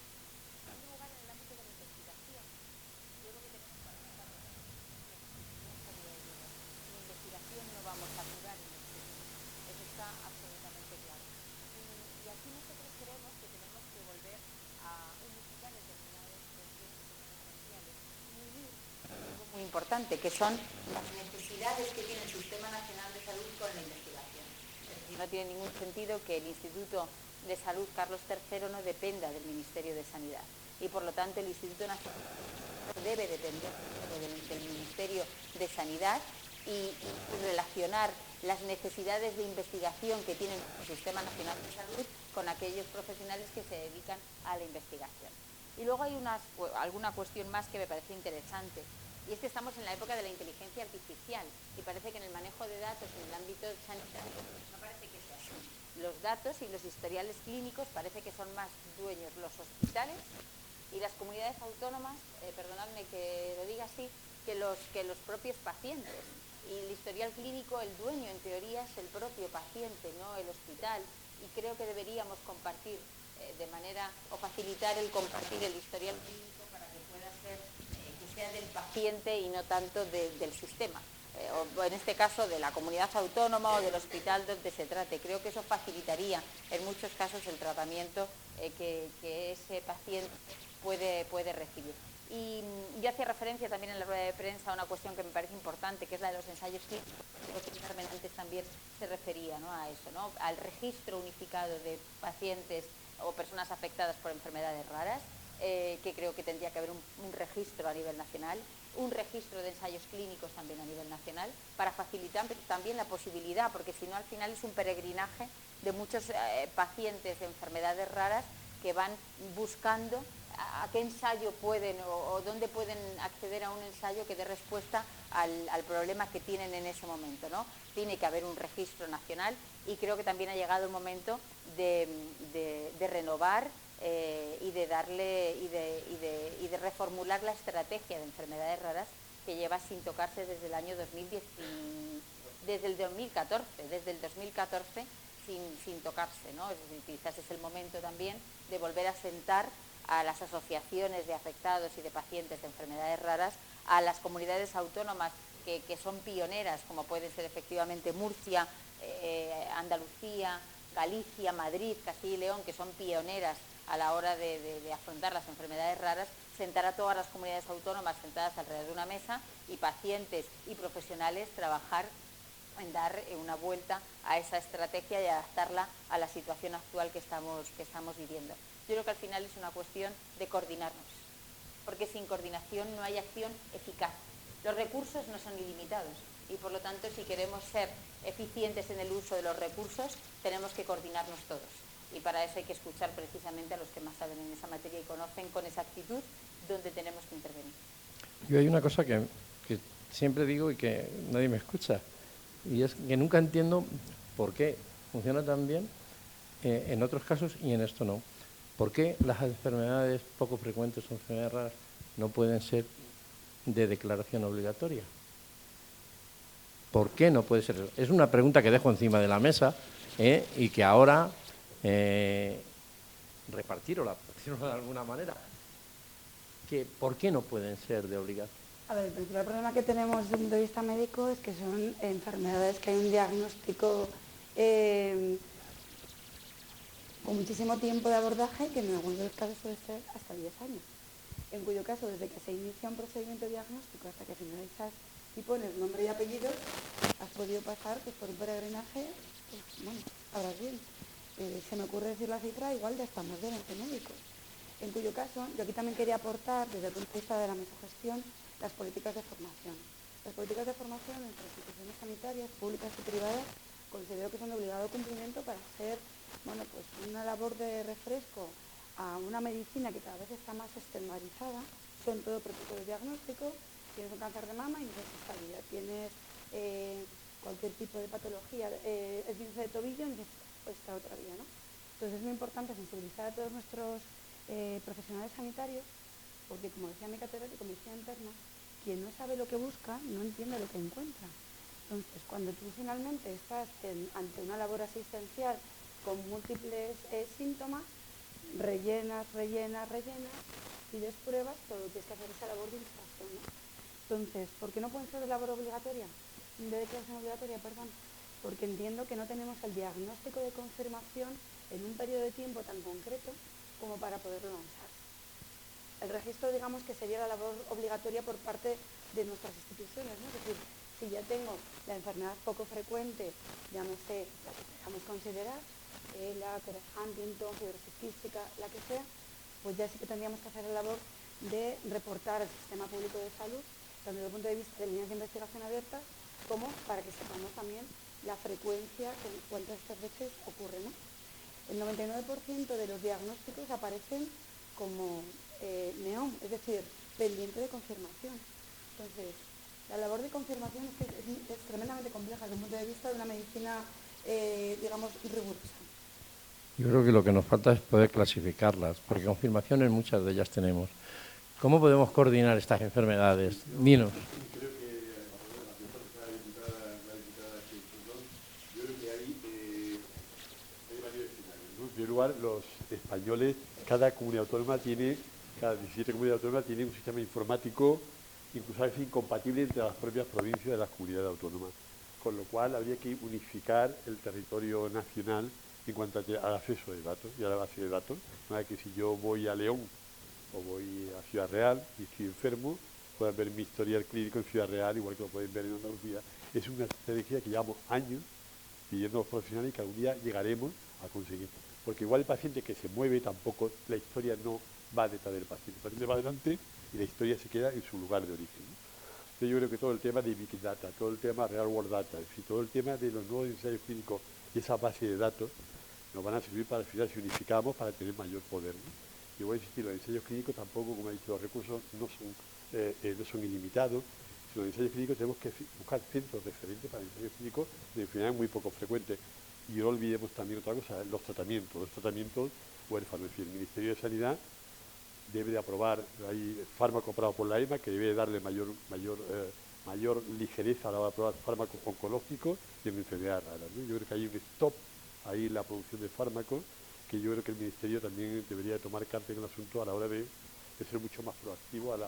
Importante, que son las necesidades que tiene el Sistema Nacional de Salud con la investigación. Es decir, no tiene ningún sentido que el Instituto de Salud Carlos III no dependa del Ministerio de Sanidad, y por lo tanto el Instituto Nacional debe depender del Ministerio de Sanidad y relacionar las necesidades de investigación que tiene el Sistema Nacional de Salud con aquellos profesionales que se dedican a la investigación. Y luego hay alguna cuestión más que me parece interesante. Y es que estamos en la época de la inteligencia artificial y parece que en el manejo de datos en el ámbito sanitario no parece que sea así. Los datos y los historiales clínicos parece que son más dueños los hospitales y las comunidades autónomas, perdonadme que lo diga así, que los propios pacientes. Y el historial clínico, el dueño en teoría es el propio paciente, no el hospital. Y creo que deberíamos compartir de manera o facilitar el compartir el historial clínico para que pueda ser sea del paciente y no tanto del sistema, o en este caso de la comunidad autónoma o del hospital donde se trate. Creo que eso facilitaría en muchos casos el tratamiento que ese paciente puede recibir. Y yo hacía referencia también en la rueda de prensa a una cuestión que me parece importante, que es la de los ensayos clínicos. Creo que Carmen antes también se refería, ¿no?, a eso, ¿no?, al registro unificado de pacientes o personas afectadas por enfermedades raras, que creo que tendría que haber un registro a nivel nacional, un registro de ensayos clínicos también a nivel nacional, para facilitar también la posibilidad, porque si no al final es un peregrinaje de muchos pacientes de enfermedades raras que van buscando a qué ensayo pueden o dónde pueden acceder a un ensayo que dé respuesta al problema que tienen en ese momento, ¿no? Tiene que haber un registro nacional y creo que también ha llegado el momento de renovar y de darle y de reformular la estrategia de enfermedades raras que lleva sin tocarse desde el año 2010, desde el 2014 sin tocarse, ¿no? Es decir, quizás es el momento también de volver a sentar a las asociaciones de afectados y de pacientes de enfermedades raras, a las comunidades autónomas que son pioneras, como pueden ser efectivamente Murcia, Andalucía, Galicia, Madrid, Castilla y León, que son pioneras a la hora de afrontar las enfermedades raras, sentar a todas las comunidades autónomas sentadas alrededor de una mesa y pacientes y profesionales trabajar en dar una vuelta a esa estrategia y adaptarla a la situación actual que estamos viviendo. Yo creo que al final es una cuestión de coordinarnos, porque sin coordinación no hay acción eficaz. Los recursos no son ilimitados y, por lo tanto, si queremos ser eficientes en el uso de los recursos, tenemos que coordinarnos todos. Y para eso hay que escuchar precisamente a los que más saben en esa materia y conocen con exactitud dónde tenemos que intervenir. Yo hay una cosa que siempre digo y que nadie me escucha, y es que nunca entiendo por qué funciona tan bien en otros casos y en esto no. ¿Por qué las enfermedades poco frecuentes o enfermedades raras no pueden ser de declaración obligatoria? ¿Por qué no puede ser eso? Es una pregunta que dejo encima de la mesa y que ahora repartirla de alguna manera. ¿Por qué no pueden ser de obligación? A ver, el principal problema que tenemos desde el punto de vista médico es que son enfermedades que hay un diagnóstico con muchísimo tiempo de abordaje, que en algunos de los casos puede ser hasta 10 años. En cuyo caso, desde que se inicia un procedimiento diagnóstico hasta que finalizas y pones nombre y apellido, has podido pasar pues, por un peregrinaje, pues, bueno, sabrás bien. Se me ocurre decir la cifra igual de hasta más de 20 médicos. En cuyo caso, yo aquí también quería aportar, desde el punto de vista de la mesogestión, las políticas de formación. Las políticas de formación entre instituciones sanitarias, públicas y privadas, considero que son de obligado cumplimiento para hacer, bueno, pues una labor de refresco a una medicina que cada vez está más estandarizada. Son todo protocolos diagnósticos. Tienes un cáncer de mama y necesitas estabilidad. Tienes cualquier tipo de patología, esguince de tobillo, necesitas esta otra vía, ¿no? Entonces es muy importante sensibilizar a todos nuestros profesionales sanitarios, porque como decía mi catedrático, medicina interna, quien no sabe lo que busca no entiende lo que encuentra. Entonces, cuando tú finalmente estás ante una labor asistencial con múltiples síntomas, rellenas, pides pruebas, todo tienes que hacer esa labor de infracción, ¿no? Entonces, ¿por qué no pueden ser de labor obligatoria? De declaración obligatoria, perdón. Porque entiendo que no tenemos el diagnóstico de confirmación en un periodo de tiempo tan concreto como para poderlo lanzar. El registro, digamos, que sería la labor obligatoria por parte de nuestras instituciones, ¿no? Es decir, si ya tengo la enfermedad poco frecuente, llámese la que dejamos considerar, la Huntington, fibrosis quística, la que sea, pues ya sí que tendríamos que hacer la labor de reportar al sistema público de salud, tanto desde el punto de vista de líneas de investigación abiertas, como para que sepamos también la frecuencia con cuántas estas veces ocurre, ¿no? El 99% de los diagnósticos aparecen como neón, es decir, pendiente de confirmación. Entonces, la labor de confirmación es tremendamente compleja desde el punto de vista de una medicina, digamos, rigurosa. Yo creo que lo que nos falta es poder clasificarlas, porque confirmaciones muchas de ellas tenemos. ¿Cómo podemos coordinar estas enfermedades? Dinos. Creo que yo creo que hay varios escenarios, ¿no? En primer lugar, los españoles, cada 17 comunidades autónomas tiene un sistema informático, incluso a veces incompatible entre las propias provincias de las comunidades autónomas, con lo cual habría que unificar el territorio nacional en cuanto al acceso de datos y a la base de datos. No es que si yo voy a León o voy a Ciudad Real y estoy enfermo, puedan ver mi historial clínico en Ciudad Real, igual que lo pueden ver en Andalucía. Es una estrategia que llevamos años pidiendo a los profesionales y que algún día llegaremos a conseguir. Porque igual el paciente que se mueve, tampoco la historia no va detrás del paciente. El paciente va adelante y la historia se queda en su lugar de origen, ¿no? Entonces yo creo que todo el tema de Big Data, todo el tema Real World Data, es decir, todo el tema de los nuevos ensayos clínicos y esa base de datos nos van a servir para, al final, si unificamos, para tener mayor poder, ¿no? Y voy a insistir, los ensayos clínicos tampoco, como he dicho, los recursos no son ilimitados. Si los ensayos clínicos tenemos que buscar centros referentes para ensayos clínicos de enfermedades muy poco frecuentes. Y no olvidemos también otra cosa, los tratamientos huérfanos. Es decir, el Ministerio de Sanidad debe de aprobar, hay fármaco aprobado por la EMA que debe de darle mayor ligereza a la hora de aprobar fármacos oncológicos y en enfermedades raras, ¿no? Yo creo que hay un stop ahí en la producción de fármacos, que yo creo que el Ministerio también debería de tomar carta en el asunto a la hora de ser mucho más proactivo, a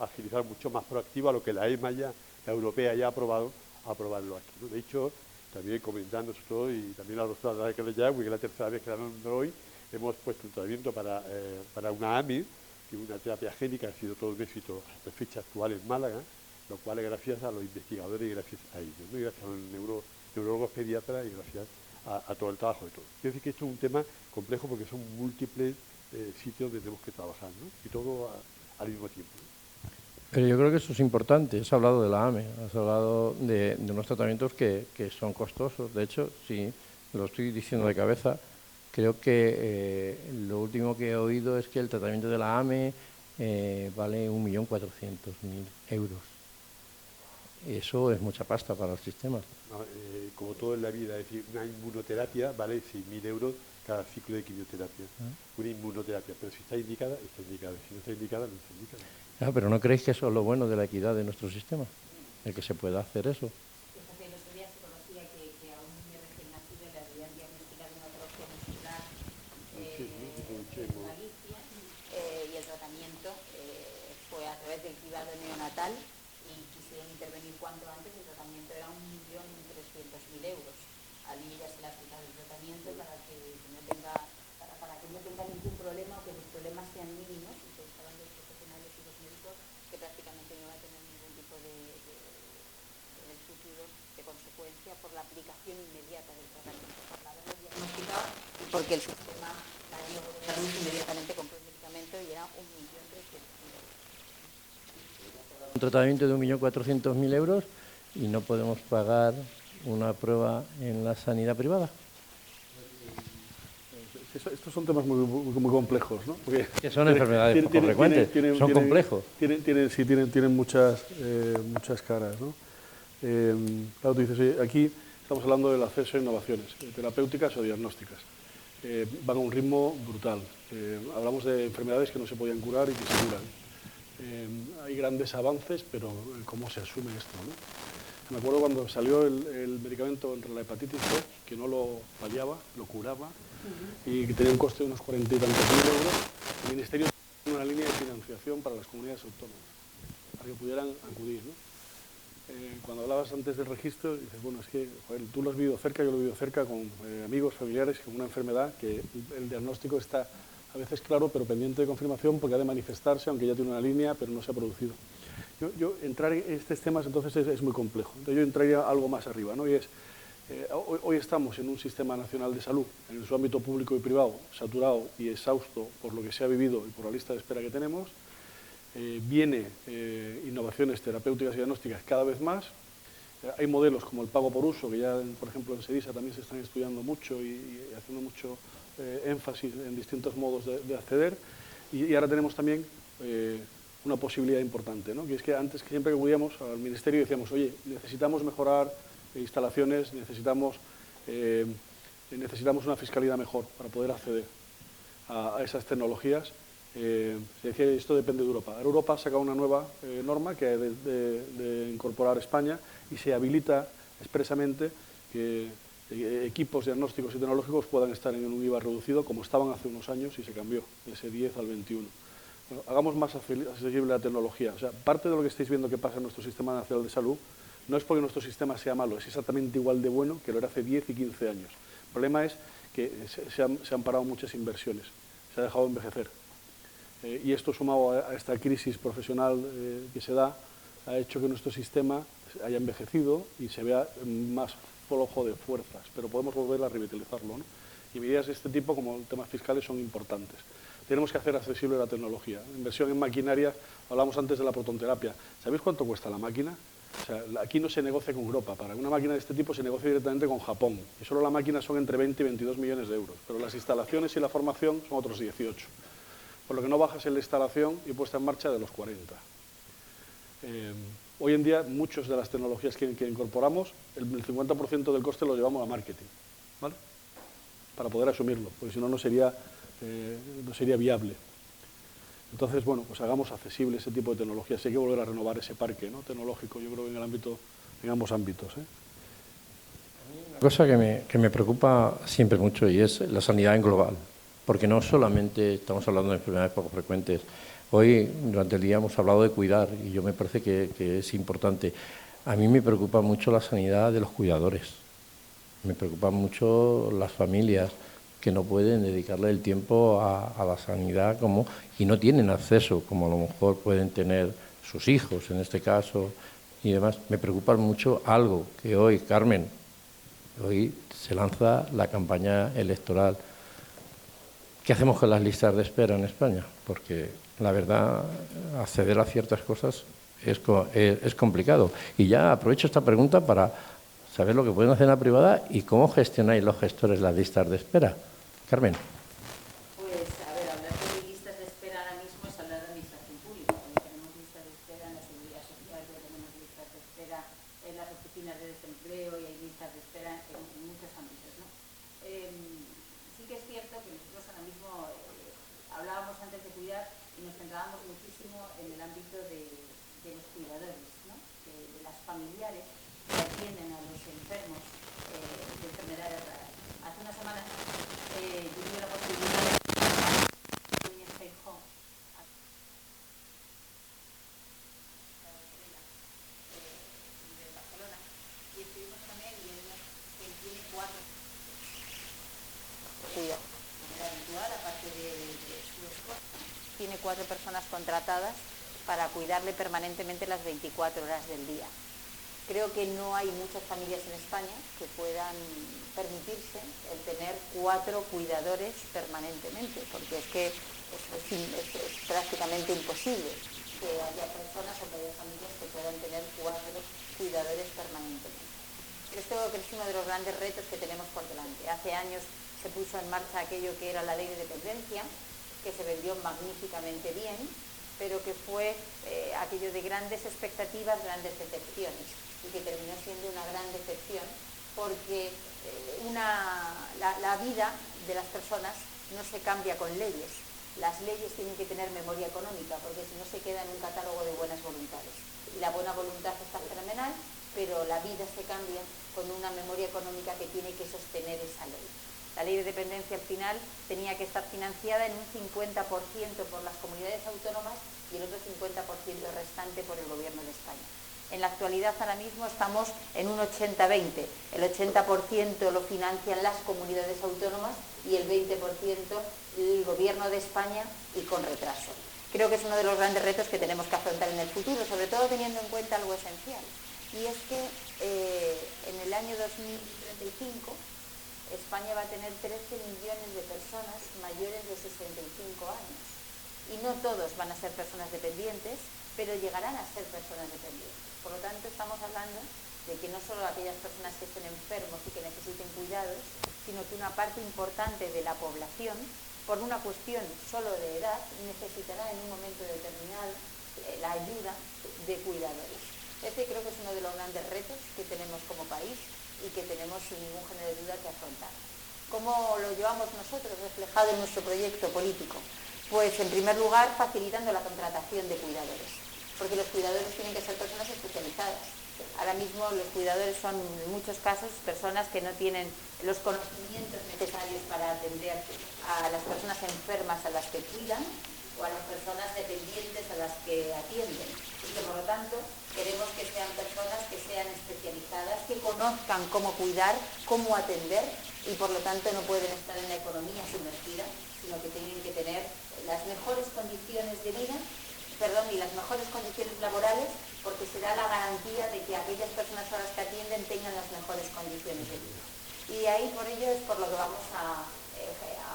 agilizar mucho más proactivo a lo que la EMA ya, la europea ya ha aprobado, a aprobarlo aquí, ¿no? De hecho, también comentando esto, y también la doctora Raquel Yagüi, que es la tercera vez que la nombro hoy, hemos puesto un tratamiento para una AMI, que es una terapia génica, ha sido todo un éxito hasta fecha actual en Málaga, lo cual es gracias a los investigadores y gracias a ellos, ¿no? Y gracias a los neurólogos pediatras y gracias a todo el trabajo de todos. Quiero decir que esto es un tema complejo porque son múltiples sitios donde tenemos que trabajar, ¿no? Y todo al mismo tiempo, ¿no? Pero yo creo que eso es importante. Has hablado de la AME, has hablado de unos tratamientos que son costosos. De hecho, si lo estoy diciendo de cabeza, creo que lo último que he oído es que el tratamiento de la AME vale 1.400.000 euros. Eso es mucha pasta para el sistema. No, como todo en la vida, es decir, una inmunoterapia vale 6.000 euros cada ciclo de quimioterapia. Una inmunoterapia, pero si está indicada, está indicada. Si no está indicada, no está indicada. Ah, pero ¿no creéis que eso es lo bueno de la equidad de nuestro sistema? El que se pueda hacer eso. El otro día se conocía que a un niño recién nacido le habían diagnosticado una atrofia muscular en Galicia y el tratamiento fue a través del cribado neonatal y quisieron intervenir cuanto antes. El tratamiento era 1.300.000 euros. Al niño ya se le ha aplicado el tratamiento para que no tenga ningún problema o que los problemas sean mínimos. Entonces estaban los profesionales y los médicos que prácticamente no van a tener ningún tipo en el futuro de consecuencia por la aplicación inmediata del tratamiento, por haberlo diagnosticado y porque el sistema dañó inmediatamente compró el medicamento y era 1.300.000 euros. Un tratamiento de 1.400.000 euros y no podemos pagar una prueba en la sanidad privada. Estos son temas muy complejos, ¿no? Porque que son enfermedades poco frecuentes, son complejos. Tienen muchas caras, ¿no? Claro, tú dices, oye, aquí estamos hablando del acceso a innovaciones terapéuticas o diagnósticas. Van a un ritmo brutal. Hablamos de enfermedades que no se podían curar y que se curan. Hay grandes avances, pero ¿cómo se asume esto, no? Me acuerdo cuando salió el medicamento contra la hepatitis C, que no lo paliaba, lo curaba, y que tenía un coste de unos 40 y tantos mil euros. El Ministerio tenía una línea de financiación para las comunidades autónomas, para que pudieran acudir, ¿no? Cuando hablabas antes del registro, dices, bueno, es que joder, tú lo has vivido cerca, yo lo he vivido cerca con amigos, familiares, con una enfermedad que el diagnóstico está a veces claro, pero pendiente de confirmación porque ha de manifestarse, aunque ya tiene una línea, pero no se ha producido. Yo entrar en estos temas entonces es muy complejo. Entonces yo entraría algo más arriba, ¿no? Y es, hoy estamos en un sistema nacional de salud, en su ámbito público y privado, saturado y exhausto por lo que se ha vivido y por la lista de espera que tenemos. Viene innovaciones terapéuticas y diagnósticas cada vez más. Hay modelos como el pago por uso, que ya, por ejemplo, en SEDISA también se están estudiando mucho y haciendo mucho énfasis en distintos modos de acceder. Y ahora tenemos también una posibilidad importante, ¿no? Que es que antes, que siempre que acudíamos al Ministerio decíamos, oye, necesitamos mejorar instalaciones, necesitamos una fiscalidad mejor para poder acceder a esas tecnologías. Se decía, esto depende de Europa. Europa ha sacado una nueva norma que de incorporar España y se habilita expresamente que equipos diagnósticos y tecnológicos puedan estar en un IVA reducido como estaban hace unos años y se cambió de ese 10 al 21. Bueno, hagamos más accesible la tecnología. O sea, parte de lo que estáis viendo que pasa en nuestro Sistema Nacional de Salud no es porque nuestro sistema sea malo, es exactamente igual de bueno que lo era hace 10 y 15 años. El problema es que se han parado muchas inversiones, se ha dejado de envejecer. Y esto sumado a esta crisis profesional que se da, ha hecho que nuestro sistema haya envejecido y se vea más flojo de fuerzas, pero podemos volver a revitalizarlo, ¿no? Y medidas de este tipo, como temas fiscales, son importantes. Tenemos que hacer accesible la tecnología. Inversión en maquinaria, hablamos antes de la protonterapia. ¿Sabéis cuánto cuesta la máquina? O sea, aquí no se negocia con Europa. Para una máquina de este tipo se negocia directamente con Japón. Y solo la máquina son entre 20 y 22 millones de euros. Pero las instalaciones y la formación son otros 18. Por lo que no bajas en la instalación y puesta en marcha de los 40. Hoy en día, muchas de las tecnologías que incorporamos, el 50% del coste lo llevamos a marketing, ¿vale? Para poder asumirlo, porque si no, no sería viable. Entonces, bueno, pues hagamos accesible ese tipo de tecnologías. Hay que volver a renovar ese parque, ¿no?, tecnológico, yo creo que en ambos ámbitos, ¿eh? Una cosa que me preocupa siempre mucho y es la sanidad en global, porque no solamente estamos hablando de enfermedades poco frecuentes. Hoy, durante el día, hemos hablado de cuidar y yo me parece que es importante. A mí me preocupa mucho la sanidad de los cuidadores. Me preocupan mucho las familias que no pueden dedicarle el tiempo a la sanidad y no tienen acceso, como a lo mejor pueden tener sus hijos, en este caso, y demás. Me preocupa mucho algo que hoy, Carmen, hoy se lanza la campaña electoral. ¿Qué hacemos con las listas de espera en España? Porque la verdad, acceder a ciertas cosas es complicado. Y ya aprovecho esta pregunta para saber lo que pueden hacer en la privada y cómo gestionáis los gestores las listas de espera. Carmen. Pues, a ver, hablar de listas de espera ahora mismo es hablar de administración pública, porque tenemos listas de espera en la seguridad social, pero tenemos listas de espera en las oficinas de desempleo y hay listas de espera en muchos ámbitos, ¿no? Sí que es cierto que nosotros ahora mismo hablábamos antes de cuidar y nos centrábamos muchísimo en el ámbito de los cuidadores, ¿no?, de las familiares que atienden a los enfermos de enfermedades raras. Hace unas semanas yo tuve la posibilidad de en Feijó de Barcelona y estuvimos con él y él tiene 4 cuidados de manera habitual, aparte de su esposa, tiene 4 personas contratadas para cuidarle permanentemente las 24 horas del día. Creo que no hay muchas familias en España que puedan permitirse el tener 4 cuidadores permanentemente, porque es que es prácticamente imposible que haya personas o que haya familias que puedan tener 4 cuidadores permanentemente. Esto creo que es uno de los grandes retos que tenemos por delante. Hace años se puso en marcha aquello que era la ley de dependencia, que se vendió magníficamente bien, pero que fue aquello de grandes expectativas, grandes decepciones, y que terminó siendo una gran decepción porque la vida de las personas no se cambia con leyes. Las leyes tienen que tener memoria económica, porque si no se queda en un catálogo de buenas voluntades. Y la buena voluntad está fenomenal, pero la vida se cambia con una memoria económica que tiene que sostener esa ley. La ley de dependencia al final tenía que estar financiada en un 50% por las comunidades autónomas y el otro 50% restante por el Gobierno de España. En la actualidad ahora mismo estamos en un 80-20. El 80% lo financian las comunidades autónomas y el 20% el Gobierno de España y con retraso. Creo que es uno de los grandes retos que tenemos que afrontar en el futuro, sobre todo teniendo en cuenta algo esencial. Y es que en el año 2035 España va a tener 13 millones de personas mayores de 65 años. Y no todos van a ser personas dependientes, pero llegarán a ser personas dependientes. Por lo tanto, estamos hablando de que no solo aquellas personas que estén enfermos y que necesiten cuidados, sino que una parte importante de la población, por una cuestión solo de edad, necesitará en un momento determinado la ayuda de cuidadores. Este creo que es uno de los grandes retos que tenemos como país y que tenemos sin ningún género de duda que afrontar. ¿Cómo lo llevamos nosotros reflejado en nuestro proyecto político? Pues en primer lugar facilitando la contratación de cuidadores, porque los cuidadores tienen que ser personas especializadas. Ahora mismo los cuidadores son en muchos casos personas que no tienen los conocimientos necesarios para atender a las personas enfermas a las que cuidan o a las personas dependientes a las que atienden. Y que por lo tanto queremos que sean personas que sean especializadas, que conozcan cómo cuidar, cómo atender y por lo tanto no pueden estar en la economía sumergida, sino que tienen que tener las mejores condiciones de vida, y las mejores condiciones laborales, porque será la garantía de que aquellas personas a las que atienden tengan las mejores condiciones de vida. Y ahí por ello es por lo que vamos a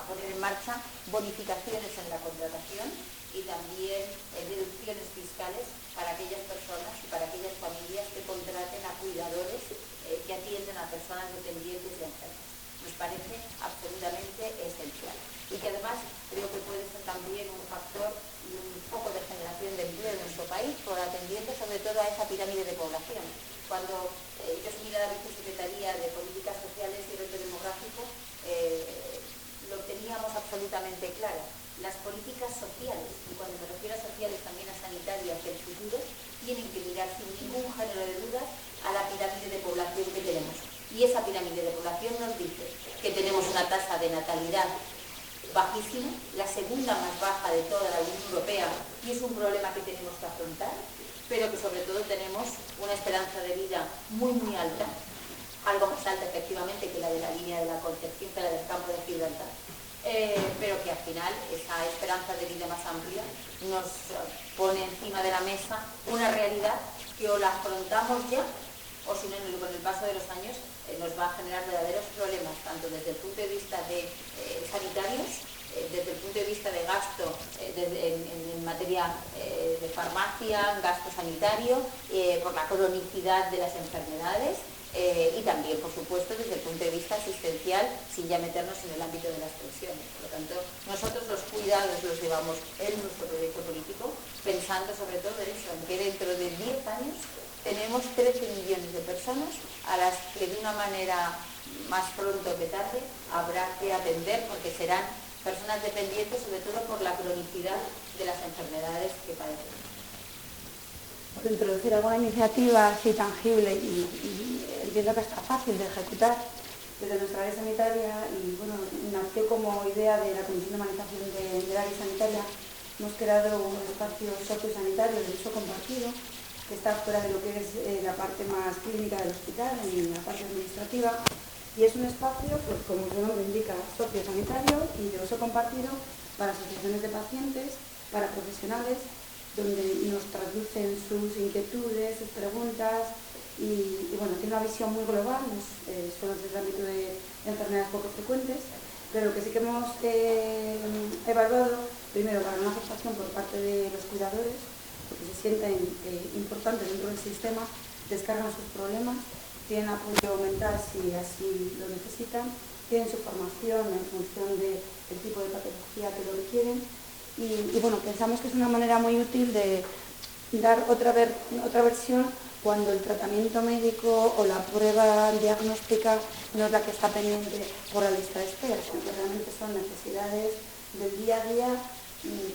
poner en marcha bonificaciones en la contratación y también deducciones fiscales para aquellas personas y para aquellas familias que contraten a cuidadores que atienden a personas dependientes y enfermas. Nos parece absolutamente esencial y que además creo que puede ser también un factor y un foco de generación de empleo en nuestro país, por atendiendo sobre todo a esa pirámide de población. Cuando yo asumí la Vicesecretaría de Políticas Sociales y Reto Demográfico, lo teníamos absolutamente claro. Las políticas sociales, y cuando me refiero a sociales también a sanitarias del futuro, tienen que mirar sin ningún género de dudas a la pirámide de población que tenemos. Y esa pirámide de población nos dice que tenemos una tasa de natalidad bajísima, la segunda más baja de toda la Unión Europea, y es un problema que tenemos que afrontar, pero que sobre todo tenemos una esperanza de vida muy, muy alta, algo más alta efectivamente que la de la línea de la Concepción, que la del campo de Gibraltar. Pero que al final esa esperanza de vida más amplia nos pone encima de la mesa una realidad que o la afrontamos ya, o si no, con el paso de los años nos va a generar verdaderos problemas, tanto desde el punto de vista de sanitarios, desde el punto de vista de gasto en materia de farmacia, gasto sanitario, por la cronicidad de las enfermedades, y también, por supuesto, desde el punto de vista asistencial, sin ya meternos en el ámbito de las pensiones. Por lo tanto, nosotros los cuidados los llevamos en nuestro proyecto político, pensando sobre todo en eso, en que dentro de 10 años tenemos 13 millones de personas a las que de una manera más pronto que tarde habrá que atender, porque serán personas dependientes, sobre todo por la cronicidad de las enfermedades que padecen. Por introducir alguna iniciativa así tangible y entiendo que está fácil de ejecutar desde nuestra área sanitaria, y bueno, nació como idea de la Comisión de Humanización del área sanitaria. Hemos creado un espacio sociosanitario de uso compartido que está fuera de lo que es la parte más clínica del hospital, en la parte administrativa, y es un espacio, pues como su nombre indica, sociosanitario y de uso compartido para asociaciones de pacientes, para profesionales, donde nos traducen sus inquietudes, sus preguntas, y bueno, tiene una visión muy global, no es solo desde el ámbito de enfermedades poco frecuentes, pero lo que sí que hemos evaluado, primero, para una aceptación por parte de los cuidadores, porque se sienten importantes dentro del sistema, descargan sus problemas, tienen apoyo mental si así lo necesitan, tienen su formación en función del tipo de patología que lo requieren, y bueno, pensamos que es una manera muy útil de dar otra versión cuando el tratamiento médico o la prueba diagnóstica no es la que está pendiente por la lista de espera, sino que realmente son necesidades del día a día,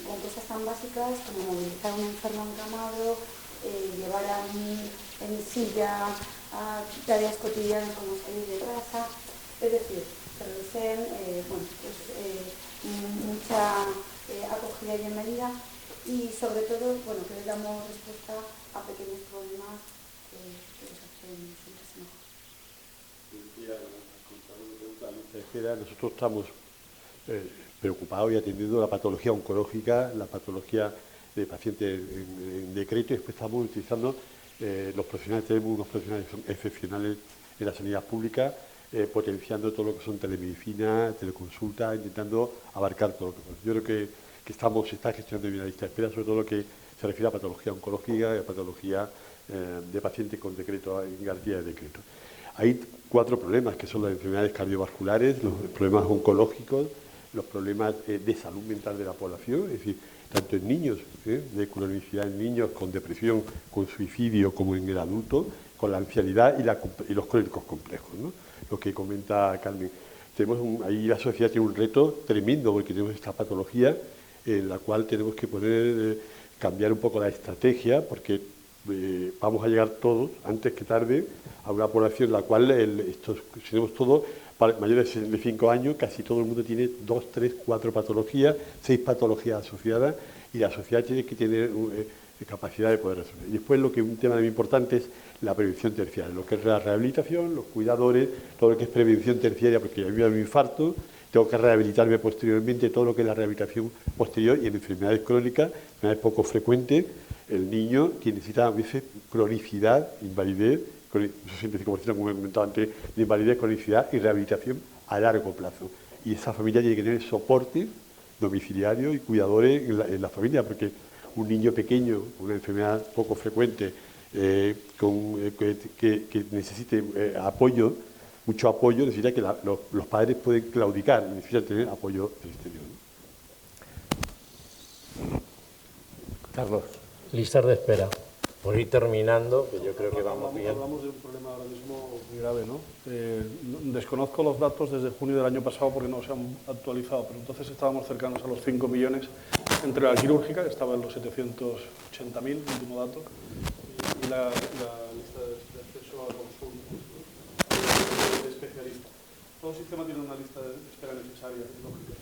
con cosas tan básicas como movilizar a un enfermo encamado, llevar en silla a tareas cotidianas como salir de casa, es decir, producen mucha acogida y bienvenida, y sobre todo, bueno, que les damos respuesta a pequeños problemas que les hacen sentirse mejor. Nosotros estamos preocupados y atendiendo la patología oncológica, la patología de pacientes en decreto, y después estamos utilizando los profesionales, tenemos unos profesionales que son excepcionales en la sanidad pública, potenciando todo lo que son telemedicina, teleconsulta, intentando abarcar todo lo que podemos. Yo creo que se está gestionando bien la lista de espera, sobre todo lo que se refiere a patología oncológica y a patología de pacientes con decreto, en garantía de decreto. Hay 4 problemas, que son las enfermedades cardiovasculares, los problemas oncológicos, los problemas de salud mental de la población, es decir, tanto en niños, de cronicidad en niños con depresión, con suicidio, como en el adulto, con la ancianidad y los crónicos complejos, ¿no? Lo que comenta Carmen. Ahí la sociedad tiene un reto tremendo, porque tenemos esta patología en la cual tenemos que cambiar un poco la estrategia, porque vamos a llegar todos, antes que tarde, a una población en la cual si tenemos todos mayores de 65 años, casi todo el mundo tiene 2, 3, 4 patologías, 6 patologías asociadas, y la sociedad tiene que tener capacidad de poder resolver. Y después un tema muy importante es la prevención terciaria, lo que es la rehabilitación, los cuidadores, todo lo que es prevención terciaria, porque a mí me da un infarto tengo que rehabilitarme posteriormente, todo lo que es la rehabilitación posterior, y en enfermedades crónicas, enfermedades poco frecuentes, el niño que necesita a veces cronicidad, invalidez, 65%, como he comentado antes, de invalidez, cronicidad y rehabilitación a largo plazo. Y esa familia tiene que tener soporte domiciliario y cuidadores en la familia, porque un niño pequeño con una enfermedad poco frecuente, que necesite apoyo, mucho apoyo, necesita que los padres pueden claudicar, necesitan tener apoyo del exterior, ¿no? Carlos, listas de espera. Por ir terminando, que yo creo que vamos bien. Hablamos de un problema ahora mismo muy grave, ¿no? Desconozco los datos desde junio del año pasado porque no se han actualizado, pero entonces estábamos cercanos a los 5 millones entre la quirúrgica, que estaba en los 780.000, último dato, y la lista de acceso a consultas, ¿no? De especialistas. Todo sistema tiene una lista de espera necesaria, lógica,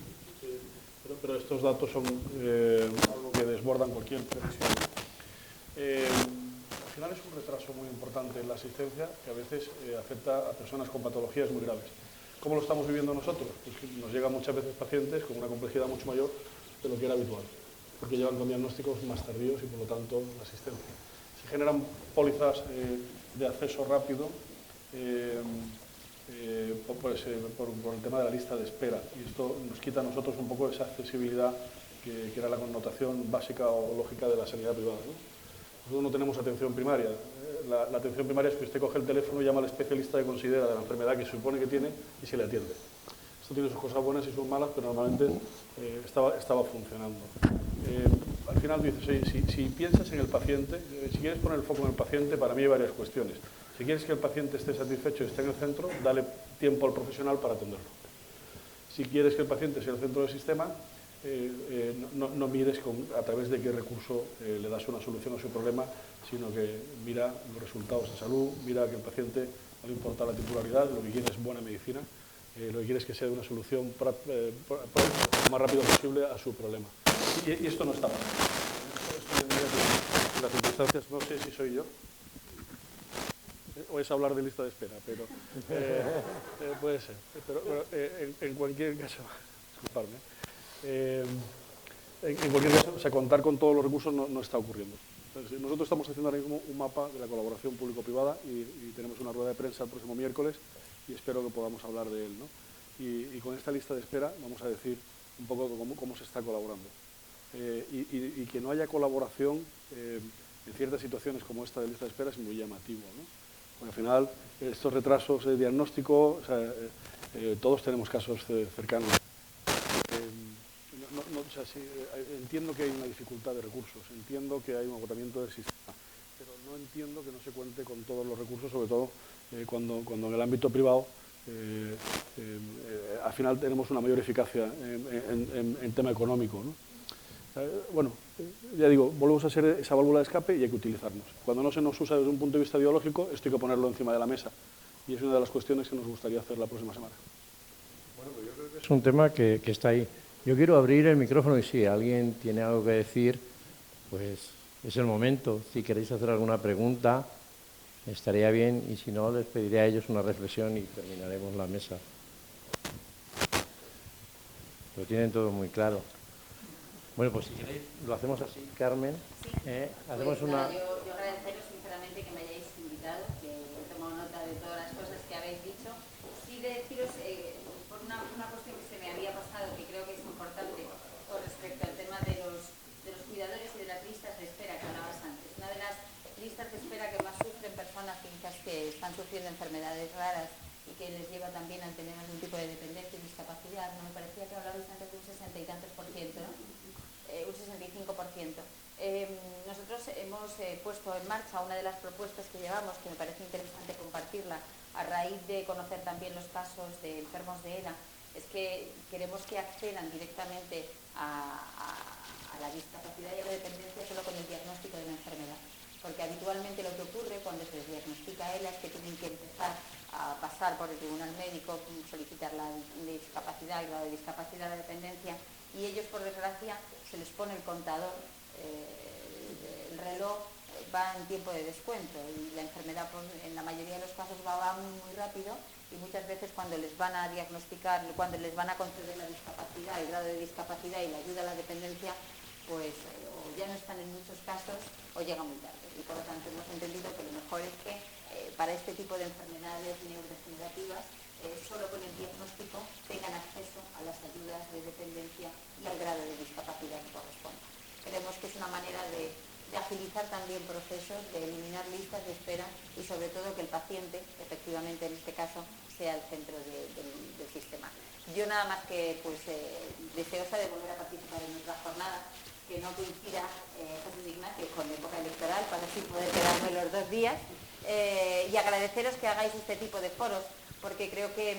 pero estos datos son algo que desbordan cualquier previsión. Al final es un retraso muy importante en la asistencia que a veces afecta a personas con patologías muy graves. ¿Cómo lo estamos viviendo nosotros? Pues que nos llegan muchas veces pacientes con una complejidad mucho mayor de lo que era habitual, porque llevan con diagnósticos más tardíos y por lo tanto la asistencia. Se generan pólizas de acceso rápido por el tema de la lista de espera, y esto nos quita a nosotros un poco esa accesibilidad que era la connotación básica o lógica de la sanidad privada, ¿no? Nosotros no tenemos atención primaria. La atención primaria es que usted coge el teléfono y llama al especialista que considera de la enfermedad que supone que tiene y se le atiende. Esto tiene sus cosas buenas y sus malas, pero normalmente estaba funcionando. Al final dices, si piensas en el paciente, si quieres poner el foco en el paciente, para mí hay varias cuestiones. Si quieres que el paciente esté satisfecho y esté en el centro, dale tiempo al profesional para atenderlo. Si quieres que el paciente sea el centro del sistema, no mires a través de qué recurso le das una solución a su problema, sino que mira los resultados de salud, mira que el paciente no le importa la titularidad, lo que quiere es buena medicina, lo que quiere es que sea una solución lo más rápido posible a su problema. Y esto no está pasando. En las circunstancias, no sé si soy yo, o es hablar de lista de espera, pero puede ser. Pero en cualquier caso, disculparme. En cualquier caso, o sea, contar con todos los recursos no está ocurriendo. Entonces, nosotros estamos haciendo ahora mismo un mapa de la colaboración público-privada y tenemos una rueda de prensa el próximo miércoles y espero que podamos hablar de él, ¿no? Y con esta lista de espera vamos a decir un poco cómo se está colaborando. Y que no haya colaboración en ciertas situaciones como esta de lista de espera es muy llamativo, ¿no? Porque al final estos retrasos de diagnóstico, o sea, todos tenemos casos cercanos. Entiendo que hay una dificultad de recursos, entiendo que hay un agotamiento del sistema, pero no entiendo que no se cuente con todos los recursos, sobre todo cuando en el ámbito privado al final tenemos una mayor eficacia en tema económico, ¿no? Bueno, ya digo, volvemos a ser esa válvula de escape y hay que utilizarnos. Cuando no se nos usa desde un punto de vista biológico, esto hay que ponerlo encima de la mesa y es una de las cuestiones que nos gustaría hacer la próxima semana. Bueno, pues yo creo que es un tema que está ahí. Yo quiero abrir el micrófono y si alguien tiene algo que decir, pues es el momento. Si queréis hacer alguna pregunta, estaría bien y si no, les pediré a ellos una reflexión y terminaremos la mesa. Lo tienen todo muy claro. Bueno, pues si queréis, lo hacemos así, Carmen. Sí. Hacemos Pues, una... yo agradeceros sinceramente que me hayáis invitado, que he tomado nota de todas las cosas que habéis dicho. Sí de deciros, por una cuestión que se me había pasado, que creo que es importante, con respecto al tema de los cuidadores y de las listas de espera que hablabas antes. Una de las listas de espera que más sufren personas que están sufriendo enfermedades raras y que les lleva también a tener algún tipo de dependencia y discapacidad, ¿no? Me parecía que hablabais antes de un 60 y tantos %, ¿no? Un 65%. Nosotros hemos puesto en marcha una de las propuestas que llevamos, que me parece interesante compartirla, a raíz de conocer también los casos de enfermos de ELA, es que queremos que accedan directamente a la discapacidad y a la dependencia solo con el diagnóstico de la enfermedad. Porque habitualmente lo que ocurre cuando se les diagnostica ELA es que tienen que empezar a pasar por el tribunal médico, solicitar la discapacidad, el grado de discapacidad, la dependencia, y ellos, por desgracia, se les pone el contador, el reloj va en tiempo de descuento y la enfermedad, pues, en la mayoría de los casos va muy rápido y muchas veces cuando les van a diagnosticar, cuando les van a conceder la discapacidad, el grado de discapacidad y la ayuda a la dependencia, pues o ya no están en muchos casos o llegan muy tarde. Y por lo tanto hemos entendido que lo mejor es que para este tipo de enfermedades neurodegenerativas, solo con el diagnóstico tengan acceso a las ayudas de dependencia y al grado de discapacidad que corresponda. Creemos que es una manera de agilizar también procesos, de eliminar listas de espera y sobre todo que el paciente, efectivamente en este caso, sea el centro del sistema. Yo nada más que deseosa de volver a participar en otra jornada, que no coincida, Jesús Ignacio, con la época electoral, para así poder quedarme los 2 días, y agradeceros que hagáis este tipo de foros, porque creo que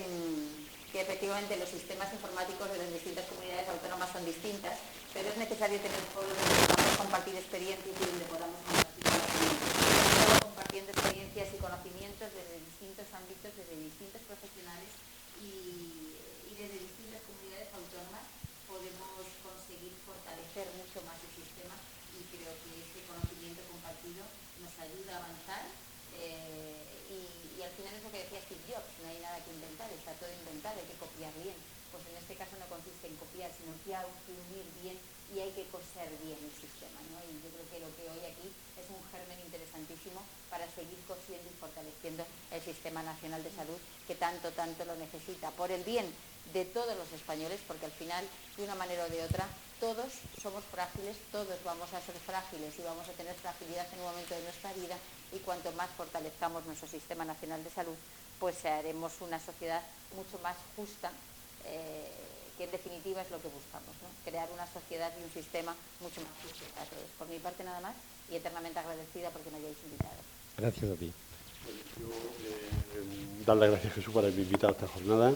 efectivamente los sistemas informáticos de las distintas comunidades autónomas son distintas, pero es necesario tener foros donde podamos compartir experiencias y donde podamos compartir conocimientos. Compartiendo experiencias y conocimientos desde distintos ámbitos, desde distintos profesionales y desde distintas comunidades autónomas podemos conseguir fortalecer mucho más el sistema y creo que ese conocimiento compartido nos ayuda a avanzar. Y al final es lo que decía Steve Jobs, no hay nada que inventar, está todo inventado, hay que copiar bien. Pues en este caso no consiste en copiar, sino que hay que unir bien y hay que coser bien el sistema, ¿no? Y yo creo que lo que hoy aquí es un germen interesantísimo para seguir cosiendo y fortaleciendo el Sistema Nacional de Salud, que tanto lo necesita, por el bien de todos los españoles, porque al final, de una manera o de otra, todos somos frágiles, todos vamos a ser frágiles y vamos a tener fragilidad en un momento de nuestra vida, y cuanto más fortalezcamos nuestro Sistema Nacional de Salud, pues haremos una sociedad mucho más justa, que en definitiva es lo que buscamos, ¿no? Crear una sociedad y un sistema mucho más justo para todos. Por mi parte nada más, y eternamente agradecida porque me hayáis invitado. Gracias a ti. Dar las gracias, Jesús, por haberme invitado a esta jornada.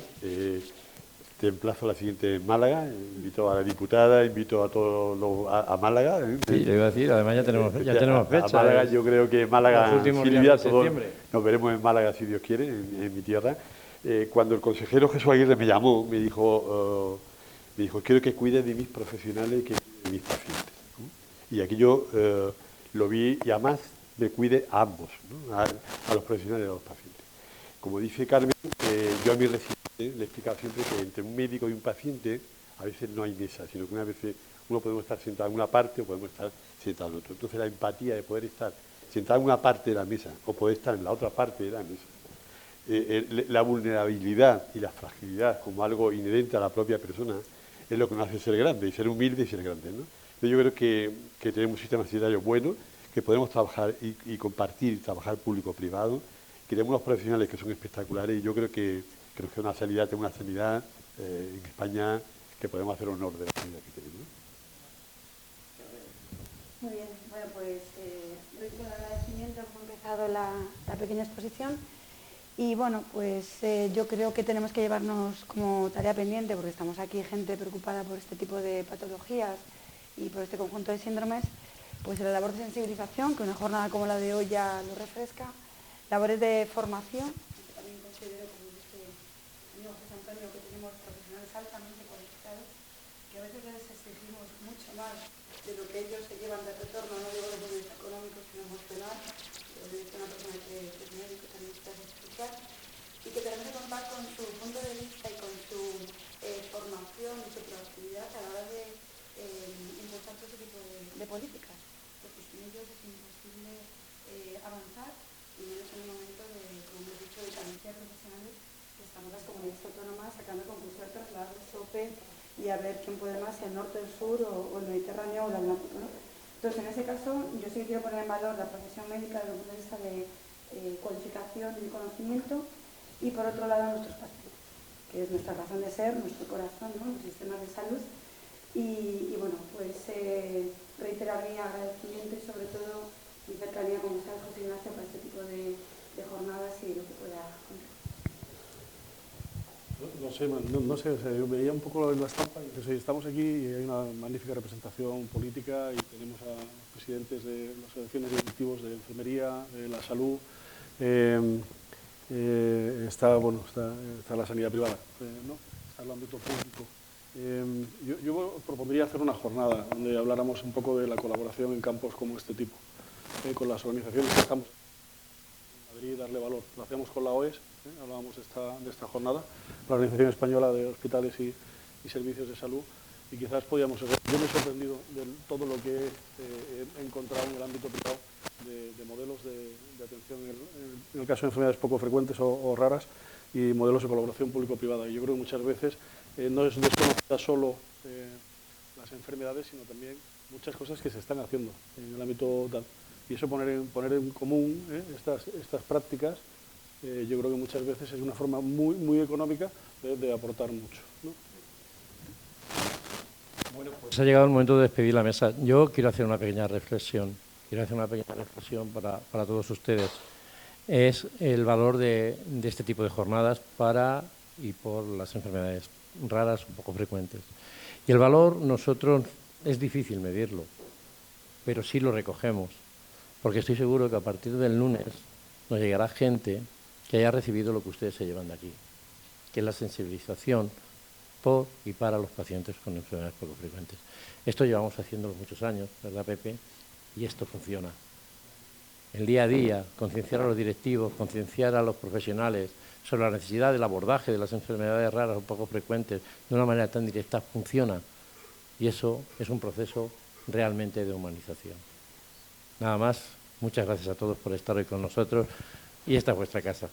Te emplazo a la siguiente en Málaga. Invito a la diputada, invito a todos a Málaga. Sí, le iba a decir, además ya tenemos fecha. A Málaga, yo creo que Málaga, los últimos días de todos septiembre. nos veremos en Málaga, si Dios quiere, en mi tierra. Cuando el consejero Jesús Aguirre me llamó, me dijo, quiero que cuides de mis profesionales y que cuides de mis pacientes, ¿no? Y aquí yo lo vi, y además me cuide a ambos, ¿no? a los profesionales y a los pacientes. Como dice Carmen, yo a mi residente le he explicado siempre que entre un médico y un paciente a veces no hay mesa, sino que una vez uno podemos estar sentado en una parte o podemos estar sentado en otra. Entonces la empatía de poder estar sentado en una parte de la mesa o poder estar en la otra parte de la mesa, la vulnerabilidad y la fragilidad como algo inherente a la propia persona es lo que nos hace ser grandes, y ser humildes y ser grandes, ¿no? Entonces yo creo que tenemos un sistema sanitario bueno, que podemos trabajar y compartir, trabajar público-privado, que tenemos unos profesionales que son espectaculares, y yo creo que tenemos una sanidad en España que podemos hacer honor de la sanidad que tenemos. Muy bien, bueno, pues doy todo el agradecimiento, hemos empezado la pequeña exposición. Y bueno, pues yo creo que tenemos que llevarnos como tarea pendiente, porque estamos aquí gente preocupada por este tipo de patologías y por este conjunto de síndromes, pues la labor de sensibilización, que una jornada como la de hoy ya lo refresca, labores de formación, que también considero, como dice el señor José Antonio, que tenemos profesionales altamente cualificados, que a veces les exigimos mucho más de lo que ellos se llevan de retorno, no digo de bienes económicos, sino emocional. Lo dice una persona que es médico, también está espiritual, y que tenemos que contar con su punto de vista y con su formación y su proactividad a la hora de impulsar todo ese tipo de políticas, porque sin ellos es imposible avanzar, y menos en un momento de, como hemos dicho, de carencia de profesionales, que estamos las comunidades autónomas sacando conclusiones, trasladar el SOPE y a ver quién puede más, si el norte, el sur o el Mediterráneo o el Atlántico, ¿no? Entonces, en ese caso, yo sí quiero poner en valor la profesión médica desde el punto de vista de cualificación y conocimiento, y por otro lado nuestros pacientes, que es nuestra razón de ser, nuestro corazón, ¿no? Los sistemas de salud. Y bueno, pues reiterar mi agradecimiento y sobre todo mi cercanía con José Ignacio para este tipo de jornadas y lo que pueda contar. No sé, o sea, yo veía un poco la estampa y dije, estamos aquí y hay una magnífica representación política y tenemos a presidentes de las asociaciones de directivos de enfermería, de la salud, está la sanidad privada, ¿no? Está el ámbito público. Yo propondría hacer una jornada donde habláramos un poco de la colaboración en campos como este tipo, con las organizaciones que estamos en Madrid, darle valor. Lo hacemos con la OES, hablábamos de esta jornada, la Organización Española de Hospitales y Servicios de Salud, y quizás podíamos... Yo me he sorprendido de todo lo que he encontrado en el ámbito privado de modelos de atención en el caso de enfermedades poco frecuentes o raras, y modelos de colaboración público-privada. Y yo creo que muchas veces no es desconocida solo las enfermedades, sino también muchas cosas que se están haciendo en el ámbito tal. Y eso poner en común estas prácticas, yo creo que muchas veces es una forma muy económica de aportar mucho, ¿no? Bueno, pues ha llegado el momento de despedir la mesa. Yo quiero hacer una pequeña reflexión. Para todos ustedes. Es el valor de este tipo de jornadas para y por las enfermedades raras o poco frecuentes. Y el valor nosotros es difícil medirlo, pero sí lo recogemos, porque estoy seguro que a partir del lunes nos llegará gente que haya recibido lo que ustedes se llevan de aquí, que es la sensibilización por y para los pacientes con enfermedades poco frecuentes. Esto llevamos haciéndolo muchos años, ¿verdad, Pepe? Y esto funciona. El día a día, concienciar a los directivos, concienciar a los profesionales sobre la necesidad del abordaje de las enfermedades raras o poco frecuentes de una manera tan directa, funciona. Y eso es un proceso realmente de humanización. Nada más, muchas gracias a todos por estar hoy con nosotros y esta es vuestra casa.